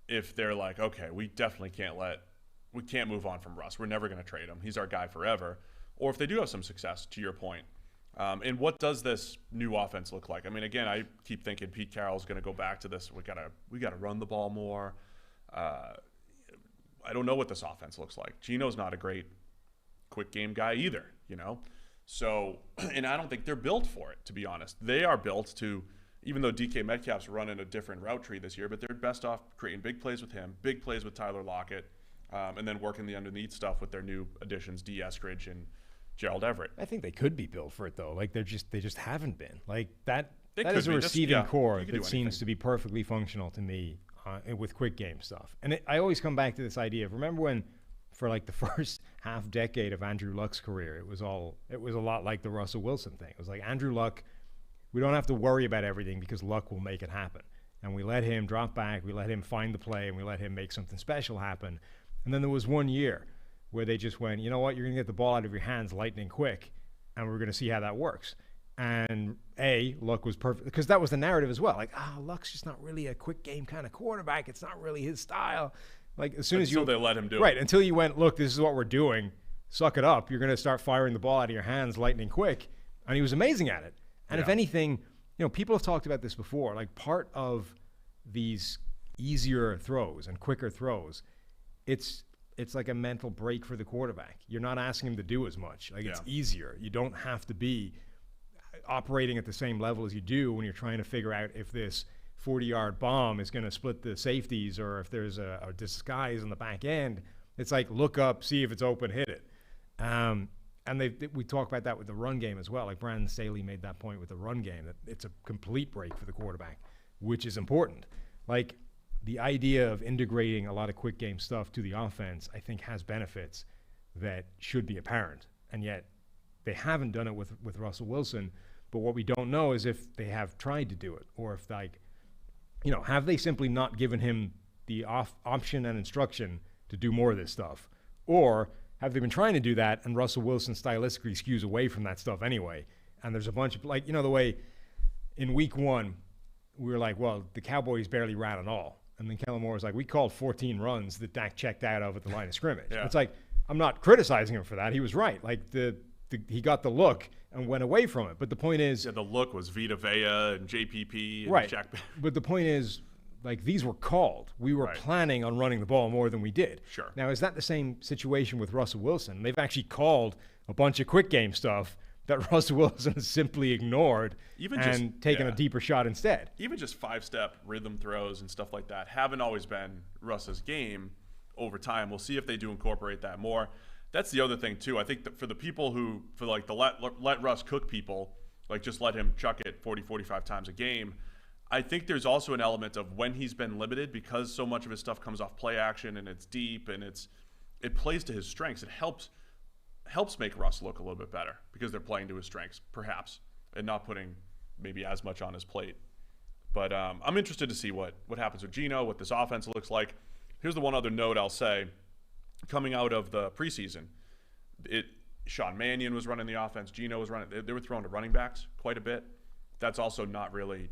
if they're like, okay, we definitely can't move on from Russ. We're never going to trade him. He's our guy forever. Or if they do have some success, to your point. And what does this new offense look like? I mean, again, I keep thinking Pete Carroll's going to go back to this. We gotta run the ball more. I don't know what this offense looks like. Geno's not a great quick game guy either, you know? So, and I don't think they're built for it, to be honest. They are built to, even though DK Metcalf's running a different route tree this year, but they're best off creating big plays with him, big plays with Tyler Lockett, and then working the underneath stuff with their new additions, D. Eskridge and Gerald Everett. I think they could be built for it, though. Like, they just haven't been. Like, that is a receiving core that seems to be perfectly functional to me with quick game stuff. And I always come back to this idea of, remember when for like the first half decade of Andrew Luck's career, it was a lot like the Russell Wilson thing. It was like Andrew Luck, we don't have to worry about everything because Luck will make it happen. And we let him drop back, we let him find the play, and we let him make something special happen. And then there was one year where they just went, you know what, you're going to get the ball out of your hands lightning quick, and we're going to see how that works. And Luck was perfect, because that was the narrative as well. Like, Luck's just not really a quick game kind of quarterback. It's not really his style. Like, as soon as they let him do it. Right, until you went, look, this is what we're doing. Suck it up. You're going to start firing the ball out of your hands lightning quick. And he was amazing at it. And if anything, people have talked about this before. Like, part of these easier throws and quicker throws, it's like a mental break for the quarterback. You're not asking him to do as much. Like, it's easier. You don't have to be operating at the same level as you do when you're trying to figure out if this 40-yard bomb is going to split the safeties or if there's a disguise on the back end. It's like, look up, see if it's open, hit it. And we talk about that with the run game as well. Like Brandon Staley made that point with the run game, that it's a complete break for the quarterback, which is important. Like, the idea of integrating a lot of quick game stuff to the offense, I think, has benefits that should be apparent. And yet they haven't done it with Russell Wilson. But what we don't know is if they have tried to do it, or if, like, have they simply not given him the option and instruction to do more of this stuff? Or have they been trying to do that and Russell Wilson stylistically skews away from that stuff anyway? And there's a bunch of, like, the way in week 1, we were like, well, the Cowboys barely ran at all. And then Kellen Moore was like, we called 14 runs that Dak checked out of at the line of scrimmage. It's like, I'm not criticizing him for that. He was right. Like, he got the look and went away from it. But the point is... the look was Vita Vea and JPP and right. Shaq. But the point is, like, these were called. We were planning on running the ball more than we did. Sure. Now, is that the same situation with Russell Wilson? They've actually called a bunch of quick game stuff that Russell Wilson has simply ignored and taken a deeper shot instead. Even just 5-step rhythm throws and stuff like that haven't always been Russ's game over time. We'll see if they do incorporate that more. That's the other thing, too. I think that for the people who, for like the let Russ cook people, like just let him chuck it 40, 45 times a game, I think there's also an element of when he's been limited, because so much of his stuff comes off play action and it's deep and it plays to his strengths. It helps make Russ look a little bit better because they're playing to his strengths, perhaps, and not putting maybe as much on his plate. But I'm interested to see what happens with Geno, what this offense looks like. Here's the one other note I'll say. Coming out of the preseason, Sean Mannion was running the offense. Geno was running. They were throwing to running backs quite a bit. That's also not really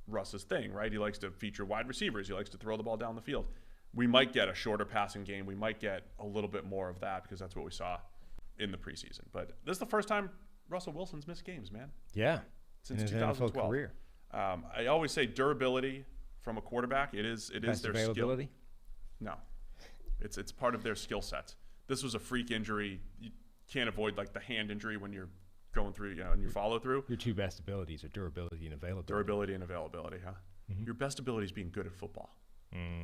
Russ's thing, right? He likes to feature wide receivers. He likes to throw the ball down the field. We might get a shorter passing game. We might get a little bit more of that because that's what we saw in the preseason. But this is the first time Russell Wilson's missed games, man. Yeah. Since in his 2012. NFL career. I always say durability from a quarterback. It is Best their availability? Skill. No. It's part of their skill set. This was a freak injury. You can't avoid, like, the hand injury when you're going through, in your follow through. Your two best abilities are durability and availability. Durability and availability, huh? Mm-hmm. Your best ability is being good at football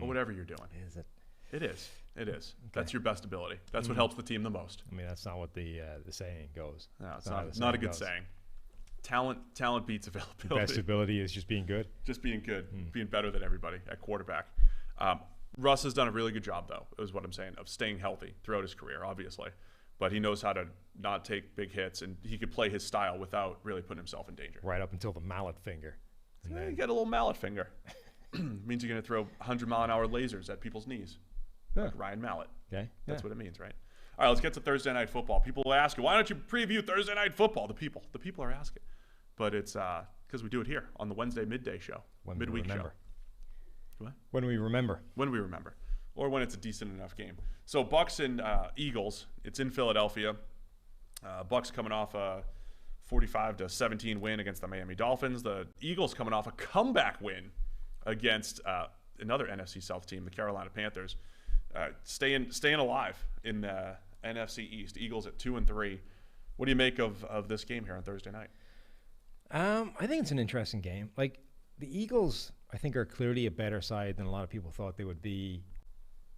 or whatever you're doing. Is it? It is. It is. Okay. That's your best ability. That's what helps the team the most. I mean, that's not what the saying goes. No, it's not a good saying. Talent beats availability. The best ability is just being good? Just being good, being better than everybody at quarterback. Russ has done a really good job, though, is what I'm saying, of staying healthy throughout his career, obviously. But he knows how to not take big hits, and he could play his style without really putting himself in danger. Right up until the mallet finger. And then you get a little mallet finger. Means you're going to throw 100-mile-an-hour lasers at people's knees. Yeah. Like Ryan Mallett. Okay. That's what it means, right? All right, let's get to Thursday Night Football. People will ask you, why don't you preview Thursday Night Football? The people are asking. But it's because we do it here on the Wednesday midday show, midweek show. What? When we remember. When we remember. Or when it's a decent enough game. So Bucs and Eagles, it's in Philadelphia. Bucs coming off a 45-17 win against the Miami Dolphins. The Eagles coming off a comeback win against another NFC South team, the Carolina Panthers. Staying alive in the NFC East. Eagles at 2-3. What do you make of this game here on Thursday night? I think it's an interesting game. Like, the Eagles, I think, are clearly a better side than a lot of people thought they would be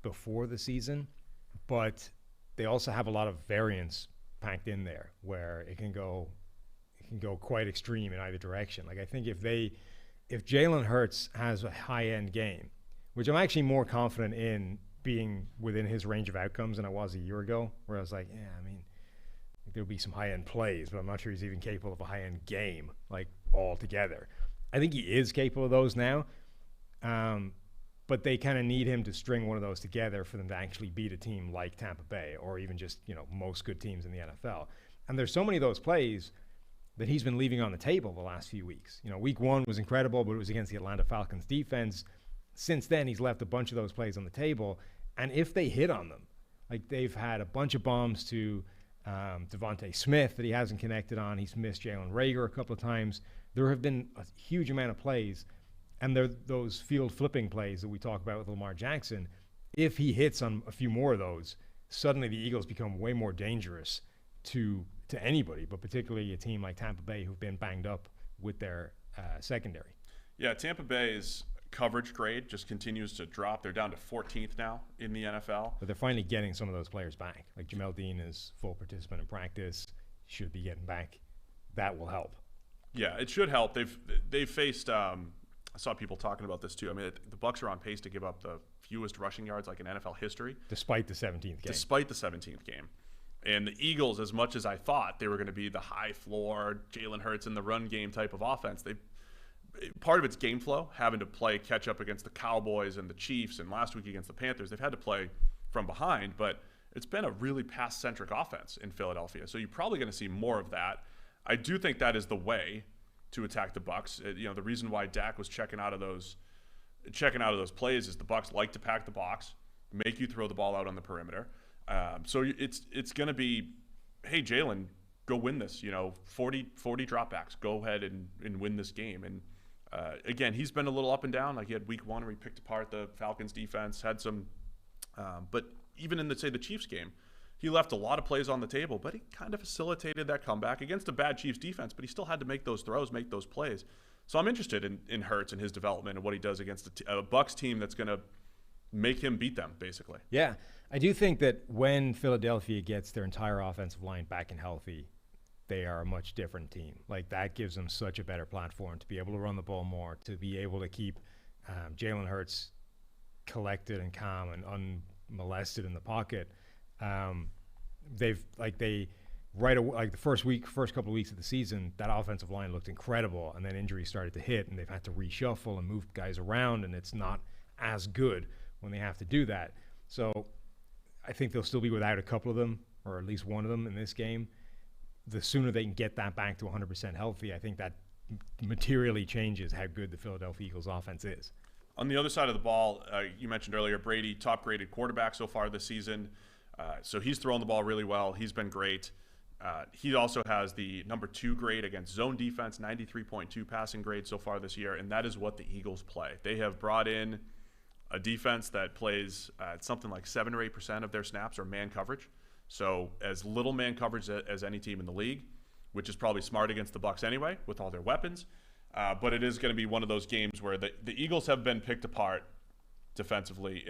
before the season, but they also have a lot of variance packed in there where it can go quite extreme in either direction. Like, I think if Jalen Hurts has a high-end game, which I'm actually more confident in being within his range of outcomes than I was a year ago, where I was like, yeah, I mean, there'll be some high-end plays, but I'm not sure he's even capable of a high-end game, like, altogether. I think he is capable of those now, but they kind of need him to string one of those together for them to actually beat a team like Tampa Bay, or even just, most good teams in the NFL. And there's so many of those plays that he's been leaving on the table the last few weeks. Week 1 was incredible, but it was against the Atlanta Falcons defense. Since then, he's left a bunch of those plays on the table, and if they hit on them, like they've had a bunch of bombs to Devontae Smith that he hasn't connected on. He's missed Jalen Reagor a couple of times. There have been a huge amount of plays, and they're those field flipping plays that we talk about with Lamar Jackson. If he hits on a few more of those, suddenly the Eagles become way more dangerous to anybody, but particularly a team like Tampa Bay, who've been banged up with their secondary. Yeah, Tampa Bay's coverage grade just continues to drop. They're down to 14th now in the NFL. But they're finally getting some of those players back. Like Jamel Dean is full participant in practice, should be getting back. That will help. Yeah, it should help. They've faced. I saw people talking about this too. I mean, the Bucs are on pace to give up the fewest rushing yards like in NFL history, despite the 17th game. And the Eagles, as much as I thought they were going to be the high floor, Jalen Hurts in the run game type of offense, part of it's game flow, having to play catch up against the Cowboys and the Chiefs, and last week against the Panthers. They've had to play from behind, but it's been a really pass-centric offense in Philadelphia. So you're probably going to see more of that. I do think that is the way to attack the Bucs. The reason why Dak was checking out of those plays is the Bucs like to pack the box, make you throw the ball out on the perimeter. So it's going to be, hey, Jalen, go win this. 40 dropbacks. Go ahead and win this game. And again, he's been a little up and down. Like he had week 1 where he picked apart the Falcons defense, had some, but even in the Chiefs game, he left a lot of plays on the table, but he kind of facilitated that comeback against a bad Chiefs defense, but he still had to make those throws, make those plays. So I'm interested in Hurts and his development and what he does against a Bucs team that's going to make him beat them, basically. Yeah, I do think that when Philadelphia gets their entire offensive line back and healthy, they are a much different team. Like that gives them such a better platform to be able to run the ball more, to be able to keep Jalen Hurts collected and calm and unmolested in the pocket. Right away, like the first couple of weeks of the season, that offensive line looked incredible, and then injuries started to hit, and they've had to reshuffle and move guys around, and it's not as good when they have to do that. So I think they'll still be without a couple of them, or at least one of them in this game. The sooner they can get that back to 100% healthy, I think that materially changes how good the Philadelphia Eagles offense is. On the other side of the ball, you mentioned earlier, Brady, top-graded quarterback so far this season. So he's thrown the ball really well. He's been great. He also has the number 2 grade against zone defense, 93.2 passing grade so far this year, and that is what the Eagles play. They have brought in a defense that plays something like 7 or 8% of their snaps are man coverage. So as little man coverage as any team in the league, which is probably smart against the Bucs anyway with all their weapons. But it is going to be one of those games where the Eagles have been picked apart defensively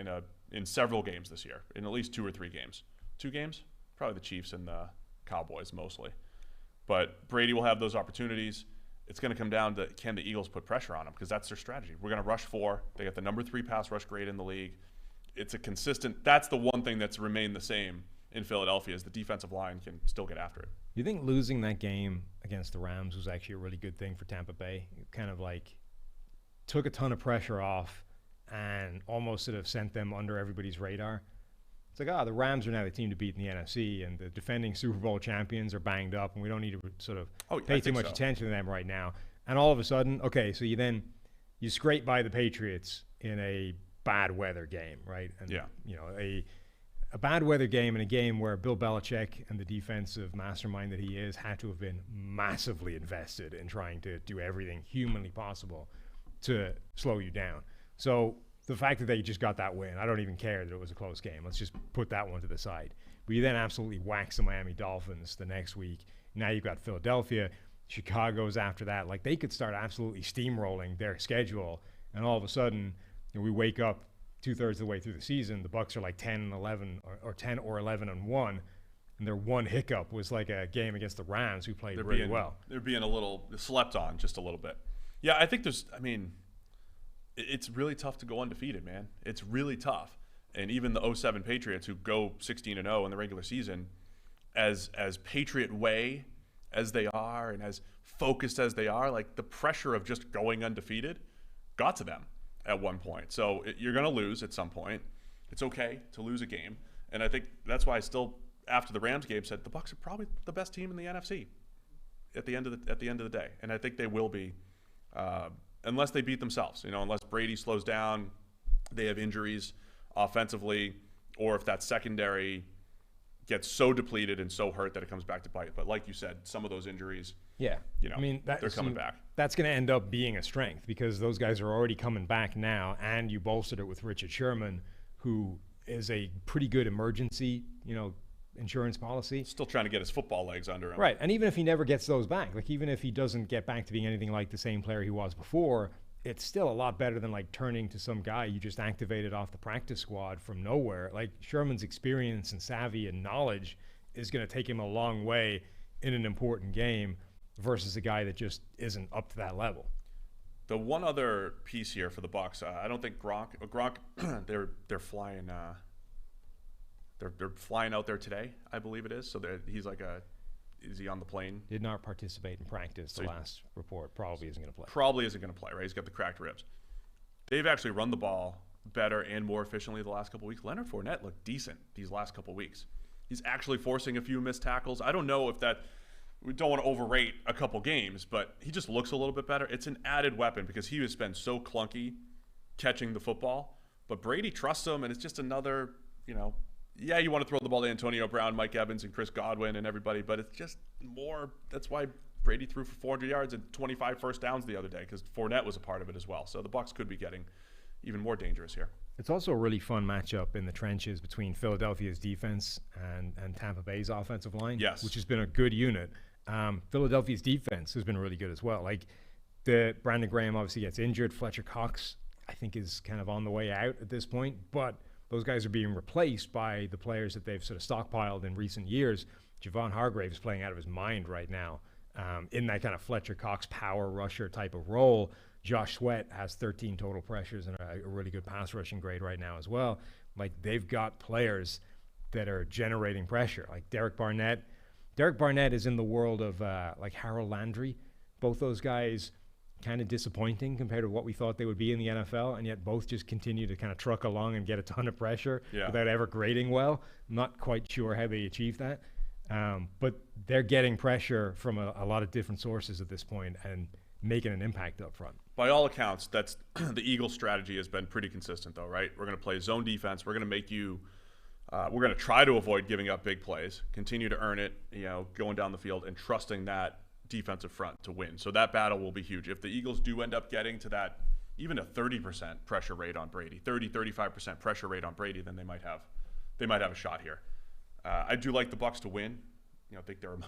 in several games this year, in at least 2 or 3 games. 2 games? Probably the Chiefs and the Cowboys mostly. But Brady will have those opportunities. It's going to come down to, can the Eagles put pressure on them? Because that's their strategy. We're going to rush 4. They got the number 3 pass rush grade in the league. It's a consistent – that's the one thing that's remained the same in Philadelphia is the defensive line can still get after it. You think losing that game against the Rams was actually a really good thing for Tampa Bay? It kind of like took a ton of pressure off and almost sort of sent them under everybody's radar. It's like, the Rams are now the team to beat in the NFC, and the defending Super Bowl champions are banged up, and we don't need to sort of pay too much attention to them right now. And all of a sudden, okay, so you scrape by the Patriots in a bad weather game, right? And, a bad weather game and a game where Bill Belichick and the defensive mastermind that he is had to have been massively invested in trying to do everything humanly possible to slow you down. So the fact that they just got that win, I don't even care that it was a close game. Let's just put that one to the side. But you then absolutely wax the Miami Dolphins the next week. Now you've got Philadelphia, Chicago's after that. Like they could start absolutely steamrolling their schedule, and all of a sudden we wake up 2/3 of the way through the season, the Bucs are like 10-11 or 10 or 11-1, and their one hiccup was like a game against the Rams, who played really well. They're being a little slept on just a little bit. Yeah, I think it's really tough to go undefeated, man. It's really tough. and even the 07 Patriots who go 16-0 in the regular season, as Patriot way as they are and as focused as they are, like the pressure of just going undefeated got to them at one point. So you're going to lose at some point. It's okay to lose a game. And I think that's why I still, after the Rams game, said the Bucs are probably the best team in the NFC at the end of the day. And I think they will be, unless they beat themselves, unless Brady slows down, they have injuries offensively, or if that secondary gets so depleted and so hurt that it comes back to bite. But like you said, some of those injuries, they're coming back. That's going to end up being a strength because those guys are already coming back now, and you bolstered it with Richard Sherman, who is a pretty good emergency, insurance policy. Still trying to get his football legs under him. Right, and even if he never gets those back, like even if he doesn't get back to being anything like the same player he was before, it's still a lot better than like turning to some guy you just activated off the practice squad from nowhere. Like Sherman's experience and savvy and knowledge is going to take him a long way in an important game versus a guy that just isn't up to that level. The one other piece here for the Bucs, I don't think Gronk, they're flying. They're flying out there today, I believe it is. So he's like is he on the plane? Did not participate in practice. The last report probably isn't going to play. Probably isn't going to play, right? He's got the cracked ribs. They've actually run the ball better and more efficiently the last couple of weeks. Leonard Fournette looked decent these last couple of weeks. He's actually forcing a few missed tackles. I don't know if we don't want to overrate a couple games, but he just looks a little bit better. It's an added weapon because he has been so clunky catching the football. But Brady trusts him, and it's just another, yeah, you want to throw the ball to Antonio Brown, Mike Evans, and Chris Godwin and everybody, but it's just more. That's why Brady threw for 400 yards and 25 first downs the other day, because Fournette was a part of it as well. So the Bucs could be getting even more dangerous here. It's also a really fun matchup in the trenches between Philadelphia's defense and Tampa Bay's offensive line, yes, which has been a good unit. Philadelphia's defense has been really good as well. Like Brandon Graham obviously gets injured. Fletcher Cox, I think, is kind of on the way out at this point, but those guys are being replaced by the players that they've sort of stockpiled in recent years. Javon Hargrave is playing out of his mind right now in that kind of Fletcher Cox power rusher type of role. Josh Sweat has 13 total pressures and a really good pass rushing grade right now as well. Like, they've got players that are generating pressure. Like Derek Barnett. Derek Barnett is in the world of like Harold Landry. Both those guys kind of disappointing compared to what we thought they would be in the NFL, and yet both just continue to kind of truck along and get a ton of pressure without ever grading well. I'm not quite sure how they achieve that, but they're getting pressure from a lot of different sources at this point and making an impact up front. By all accounts, that's the Eagles' strategy has been pretty consistent, though, right? We're going to play zone defense. We're going to make you we're going to try to avoid giving up big plays, continue to earn it, going down the field and trusting that defensive front to win. So that battle will be huge. If the Eagles do end up getting to that, even a 30% pressure rate on Brady, 35% pressure rate on Brady, then they might have a shot here. I do like the Bucs to win. I think they're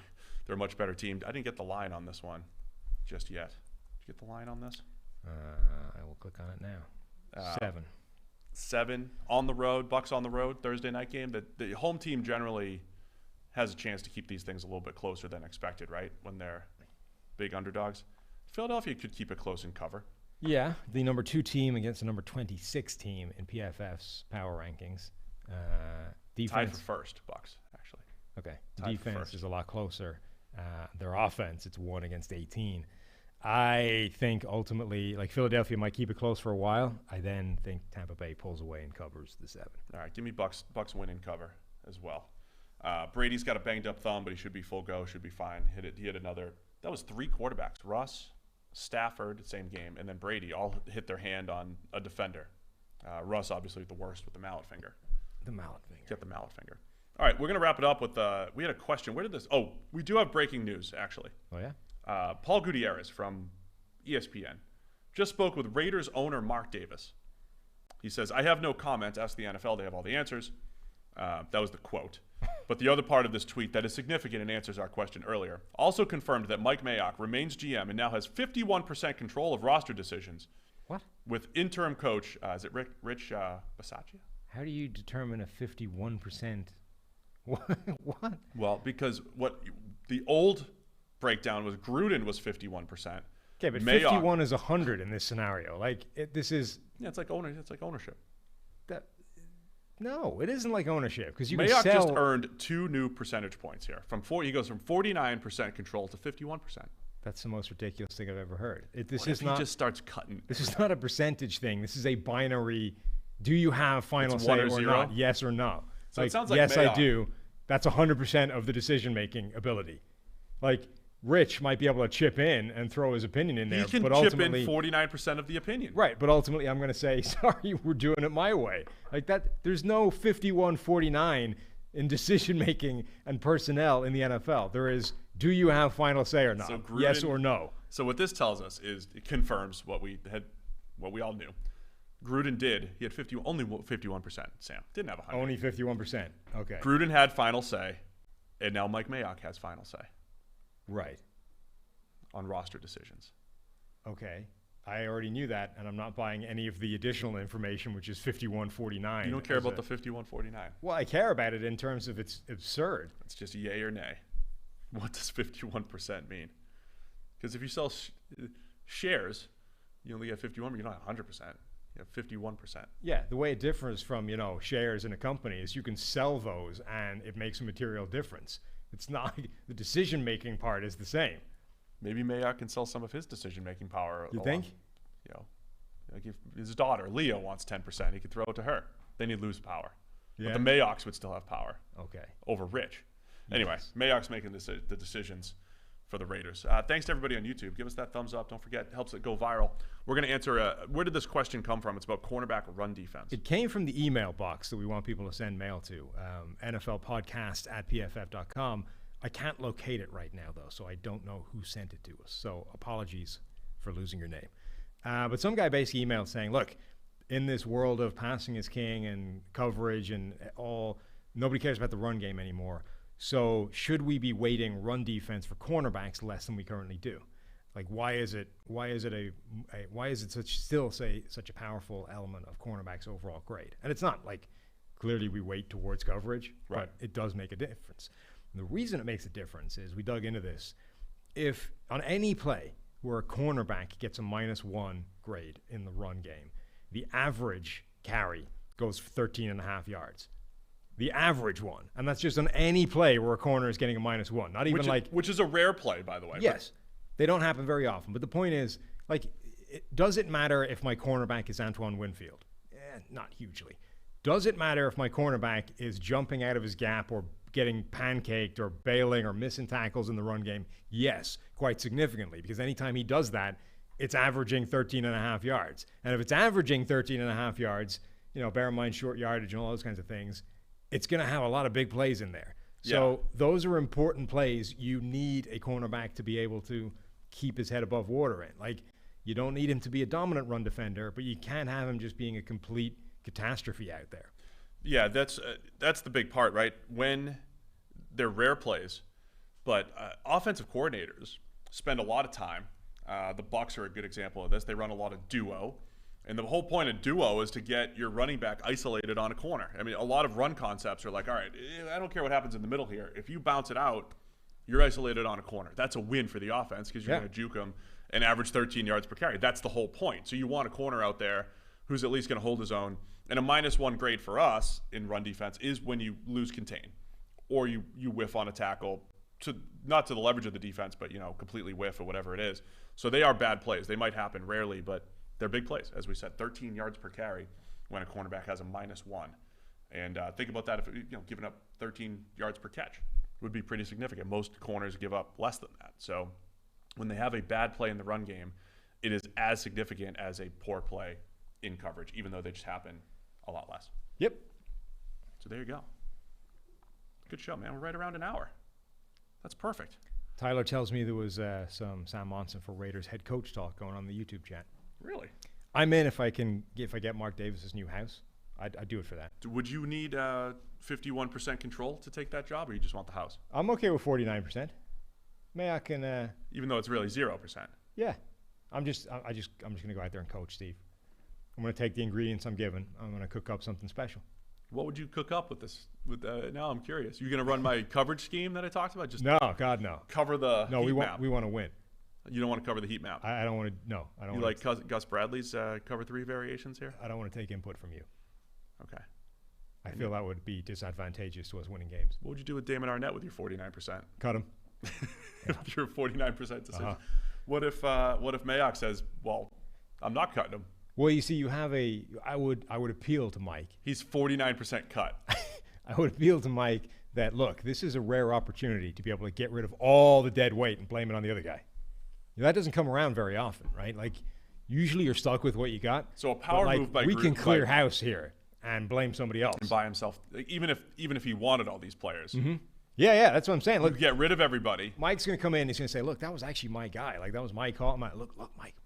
a much better team. I didn't get the line on this one just yet. Did you get the line on this? I will click on it now. 7 on the road, Bucs on the road, Thursday night game. The home team generally has a chance to keep these things a little bit closer than expected, right? When they're big underdogs. Philadelphia could keep it close and cover. Yeah, the number 2 team against the number 26 team in PFF's power rankings. Defense tied for first, Bucs, actually. Okay, defense is a lot closer. Their offense, it's 1 against 18. I think ultimately, like, Philadelphia might keep it close for a while. I then think Tampa Bay pulls away and covers the 7. All right, give me Bucs win and cover as well. Brady's got a banged up thumb, but he should be full go, should be fine. He hit another. That was 3 quarterbacks. Russ, Stafford, same game, and then Brady all hit their hand on a defender. Russ obviously the worst with the mallet finger. Get the mallet finger. All right, we're going to wrap it up with we had a question. Where did this? Oh, we do have breaking news, actually. Oh, yeah? Paul Gutierrez from ESPN just spoke with Raiders owner Mark Davis. He says, I have no comment. Ask the NFL. They have all the answers. That was the quote. But the other part of this tweet that is significant and answers our question earlier also confirmed that Mike Mayock remains GM and now has 51% control of roster decisions. What? With interim coach, is it Rich Bisaccia? How do you determine a 51%? What? Well, because the old breakdown was Gruden was 51%. Okay, but Mayock, 51 is 100 in this scenario. Like, this is... Yeah, it's like ownership. No, it isn't like ownership because you can Mayock sell. just earned 2 new percentage points here. He goes from 49% control to 51%. That's the most ridiculous thing I've ever heard. He just starts cutting? This is not a percentage thing. This is a binary. Do you have final say or not? Yes or no. So it sounds like yes, Mayock. I do. That's 100% of the decision-making ability. Like Rich might be able to chip in and throw his opinion in there, He can but chip ultimately, in 49% of the opinion. right? But ultimately, I'm going to say, sorry, we're doing it my way. Like that. There's no 51-49 in decision-making and personnel in the NFL. There is. Do you have final say or not? So Gruden, yes or no? So what this tells us is it confirms what we all knew. Gruden did. He had only 51%. Sam didn't have 100. Only 51%. Okay. Gruden had final say, and now Mike Mayock has final say Right. on roster decisions. Okay. I already knew that, and I'm not buying any of the additional information, which is 51-49. You don't care about the 51-49. Well, I care about it in terms of it's absurd. It's just yay or nay. What does 51% mean? Because if you sell shares, you only get 51, but you're not 100%. You have 51%. Yeah, the way it differs from, shares in a company is you can sell those, and it makes a material difference. It's not – the decision-making part is the same. Maybe Mayock can sell some of his decision-making power. You think? Like if his daughter, Leah, wants 10%, he could throw it to her. Then he'd lose power. Yeah. But the Mayocks would still have power. Okay. Over Rich. Anyway, Yes. Mayock's making the decisions for the Raiders. Thanks to everybody on YouTube. Give us that thumbs up. Don't forget, it helps it go viral. We're going to answer, where did this question come from? It's about cornerback run defense. It came from the email box that we want people to send mail to, NFLpodcast@pff.com. I can't locate it right now, though, so I don't know who sent it to us. So apologies for losing your name. But some guy basically emailed saying, look, in this world of passing is king and coverage and all, nobody cares about the run game anymore. So should we be weighting run defense for cornerbacks less than we currently do? Like, why is it such a powerful element of cornerbacks' overall grade? And it's not like clearly we weight towards coverage, Right. but it does make a difference. And the reason it makes a difference is we dug into this. If on any play where a cornerback gets a -1 grade in the run game, the average carry goes for 13.5 yards. The average one. And that's just on any play where a corner is getting a -1. Not even which is a rare play, by the way. Yes. They don't happen very often. But the point is, does it matter if my cornerback is Antoine Winfield? Not hugely. Does it matter if my cornerback is jumping out of his gap or getting pancaked or bailing or missing tackles in the run game? Yes, quite significantly. Because anytime he does that, it's averaging 13.5 yards. And if it's averaging 13.5 yards, bear in mind short yardage and all those kinds of things, it's going to have a lot of big plays in there. So those are important plays. You need a cornerback to be able to keep his head above water in. Like, you don't need him to be a dominant run defender, but you can't have him just being a complete catastrophe out there. Yeah, that's the big part, right? When they're rare plays, but offensive coordinators spend a lot of time. The Bucs are a good example of this. They run a lot of duo. And the whole point of duo is to get your running back isolated on a corner. I mean, a lot of run concepts are like, all right, I don't care what happens in the middle here. If you bounce it out, you're isolated on a corner. That's a win for the offense because you're going to juke them and average 13 yards per carry. That's the whole point. So you want a corner out there who's at least going to hold his own. And a -1 grade for us in run defense is when you lose contain or you whiff on a tackle, not to the leverage of the defense, but, completely whiff or whatever it is. So they are bad plays. They might happen rarely, but they're big plays. As we said, 13 yards per carry when a cornerback has a -1. And think about that if, giving up 13 yards per catch would be pretty significant. Most corners give up less than that. So when they have a bad play in the run game, it is as significant as a poor play in coverage, even though they just happen a lot less. Yep. So there you go. Good show, man. We're right around an hour. That's perfect. Tyler tells me there was some Sam Monson for Raiders head coach talk going on in the YouTube chat. Really? I'm in if I get Mark Davis's new house. I'd do it for that. Would you need 51% control to take that job, or you just want the house? I'm okay with 49%. Mayock can. Even though it's really 0%. Yeah, I'm just gonna go out there and coach, Steve. I'm gonna take the ingredients I'm given. I'm gonna cook up something special. What would you cook up with this? Now I'm curious. You're gonna run my coverage scheme that I talked about? Just no, God no. Cover the heat map. We want to win. You don't want to cover the heat map. I don't want to. No, I don't. You like Gus Bradley's cover 3 variations here? I don't want to take input from you. Okay. I feel that would be disadvantageous to us winning games. What would you do with Damon Arnett with your 49%? Cut him. With your 49% decision. What if Mayock says, well, I'm not cutting him? Well, you see, I would appeal to Mike. He's 49% cut. I would appeal to Mike that, look, this is a rare opportunity to be able to get rid of all the dead weight and blame it on the other guy. That doesn't come around very often, right? Like, usually you're stuck with what you got. So a power move by we Gruden, can clear house here and blame somebody else. And by himself, even if he wanted all these players. Mm-hmm. Yeah, that's what I'm saying. Look, get rid of everybody. Mike's going to come in and he's going to say, look, that was actually my guy. Like, that was my call. Look, Mike,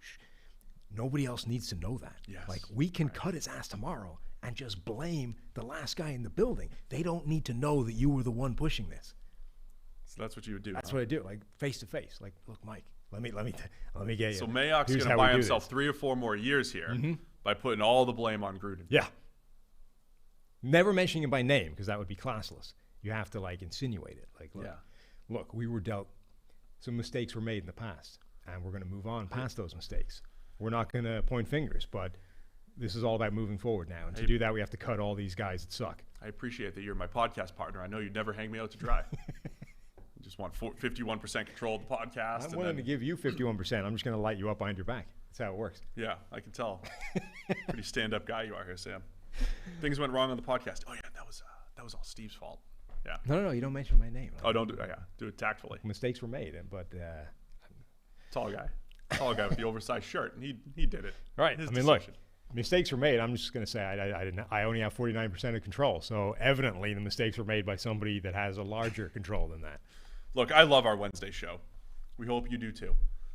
nobody else needs to know that. Yes. Like, we can cut his ass tomorrow and just blame the last guy in the building. They don't need to know that you were the one pushing this. So that's what you would do. That's what I do, like face to face. Like, look, Mike, let me get you. So Mayock's going to buy himself 3 or 4 more years here by putting all the blame on Gruden. Yeah. Never mentioning him by name because that would be classless. You have to like insinuate it. Like, look, we were dealt. Some mistakes were made in the past, and we're going to move on past those mistakes. We're not going to point fingers, but this is all about moving forward now. And to do that, we have to cut all these guys that suck. I appreciate that you're my podcast partner. I know you'd never hang me out to dry. You just want 51% control of the podcast. I'm willing to give you 51%. I'm just going to light you up behind your back. That's how it works. Yeah, I can tell. Pretty stand-up guy you are here, Sam. Things went wrong on the podcast. Oh, yeah, that was all Steve's fault. Yeah. No, you don't mention my name. Oh, don't do it. Yeah, do it tactfully. Mistakes were made, but tall guy with the oversized shirt, and he did it. Right. Look, mistakes were made. I'm just going to say I only have 49% of control. So evidently, the mistakes were made by somebody that has a larger control than that. Look, I love our Wednesday show. We hope you do too.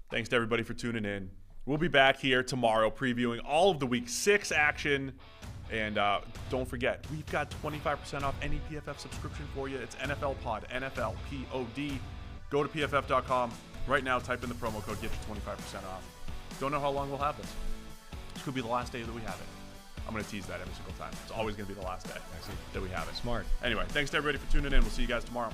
Thanks to everybody for tuning in. We'll be back here tomorrow previewing all of the Week 6 action. And don't forget, we've got 25% off any PFF subscription for you. It's NFL Pod, NFL POD. Go to PFF.com right now, type in the promo code, get you 25% off. Don't know how long we'll have this. This could be the last day that we have it. I'm going to tease that every single time. It's always going to be the last day that we have it. Smart. Anyway, thanks to everybody for tuning in. We'll see you guys tomorrow.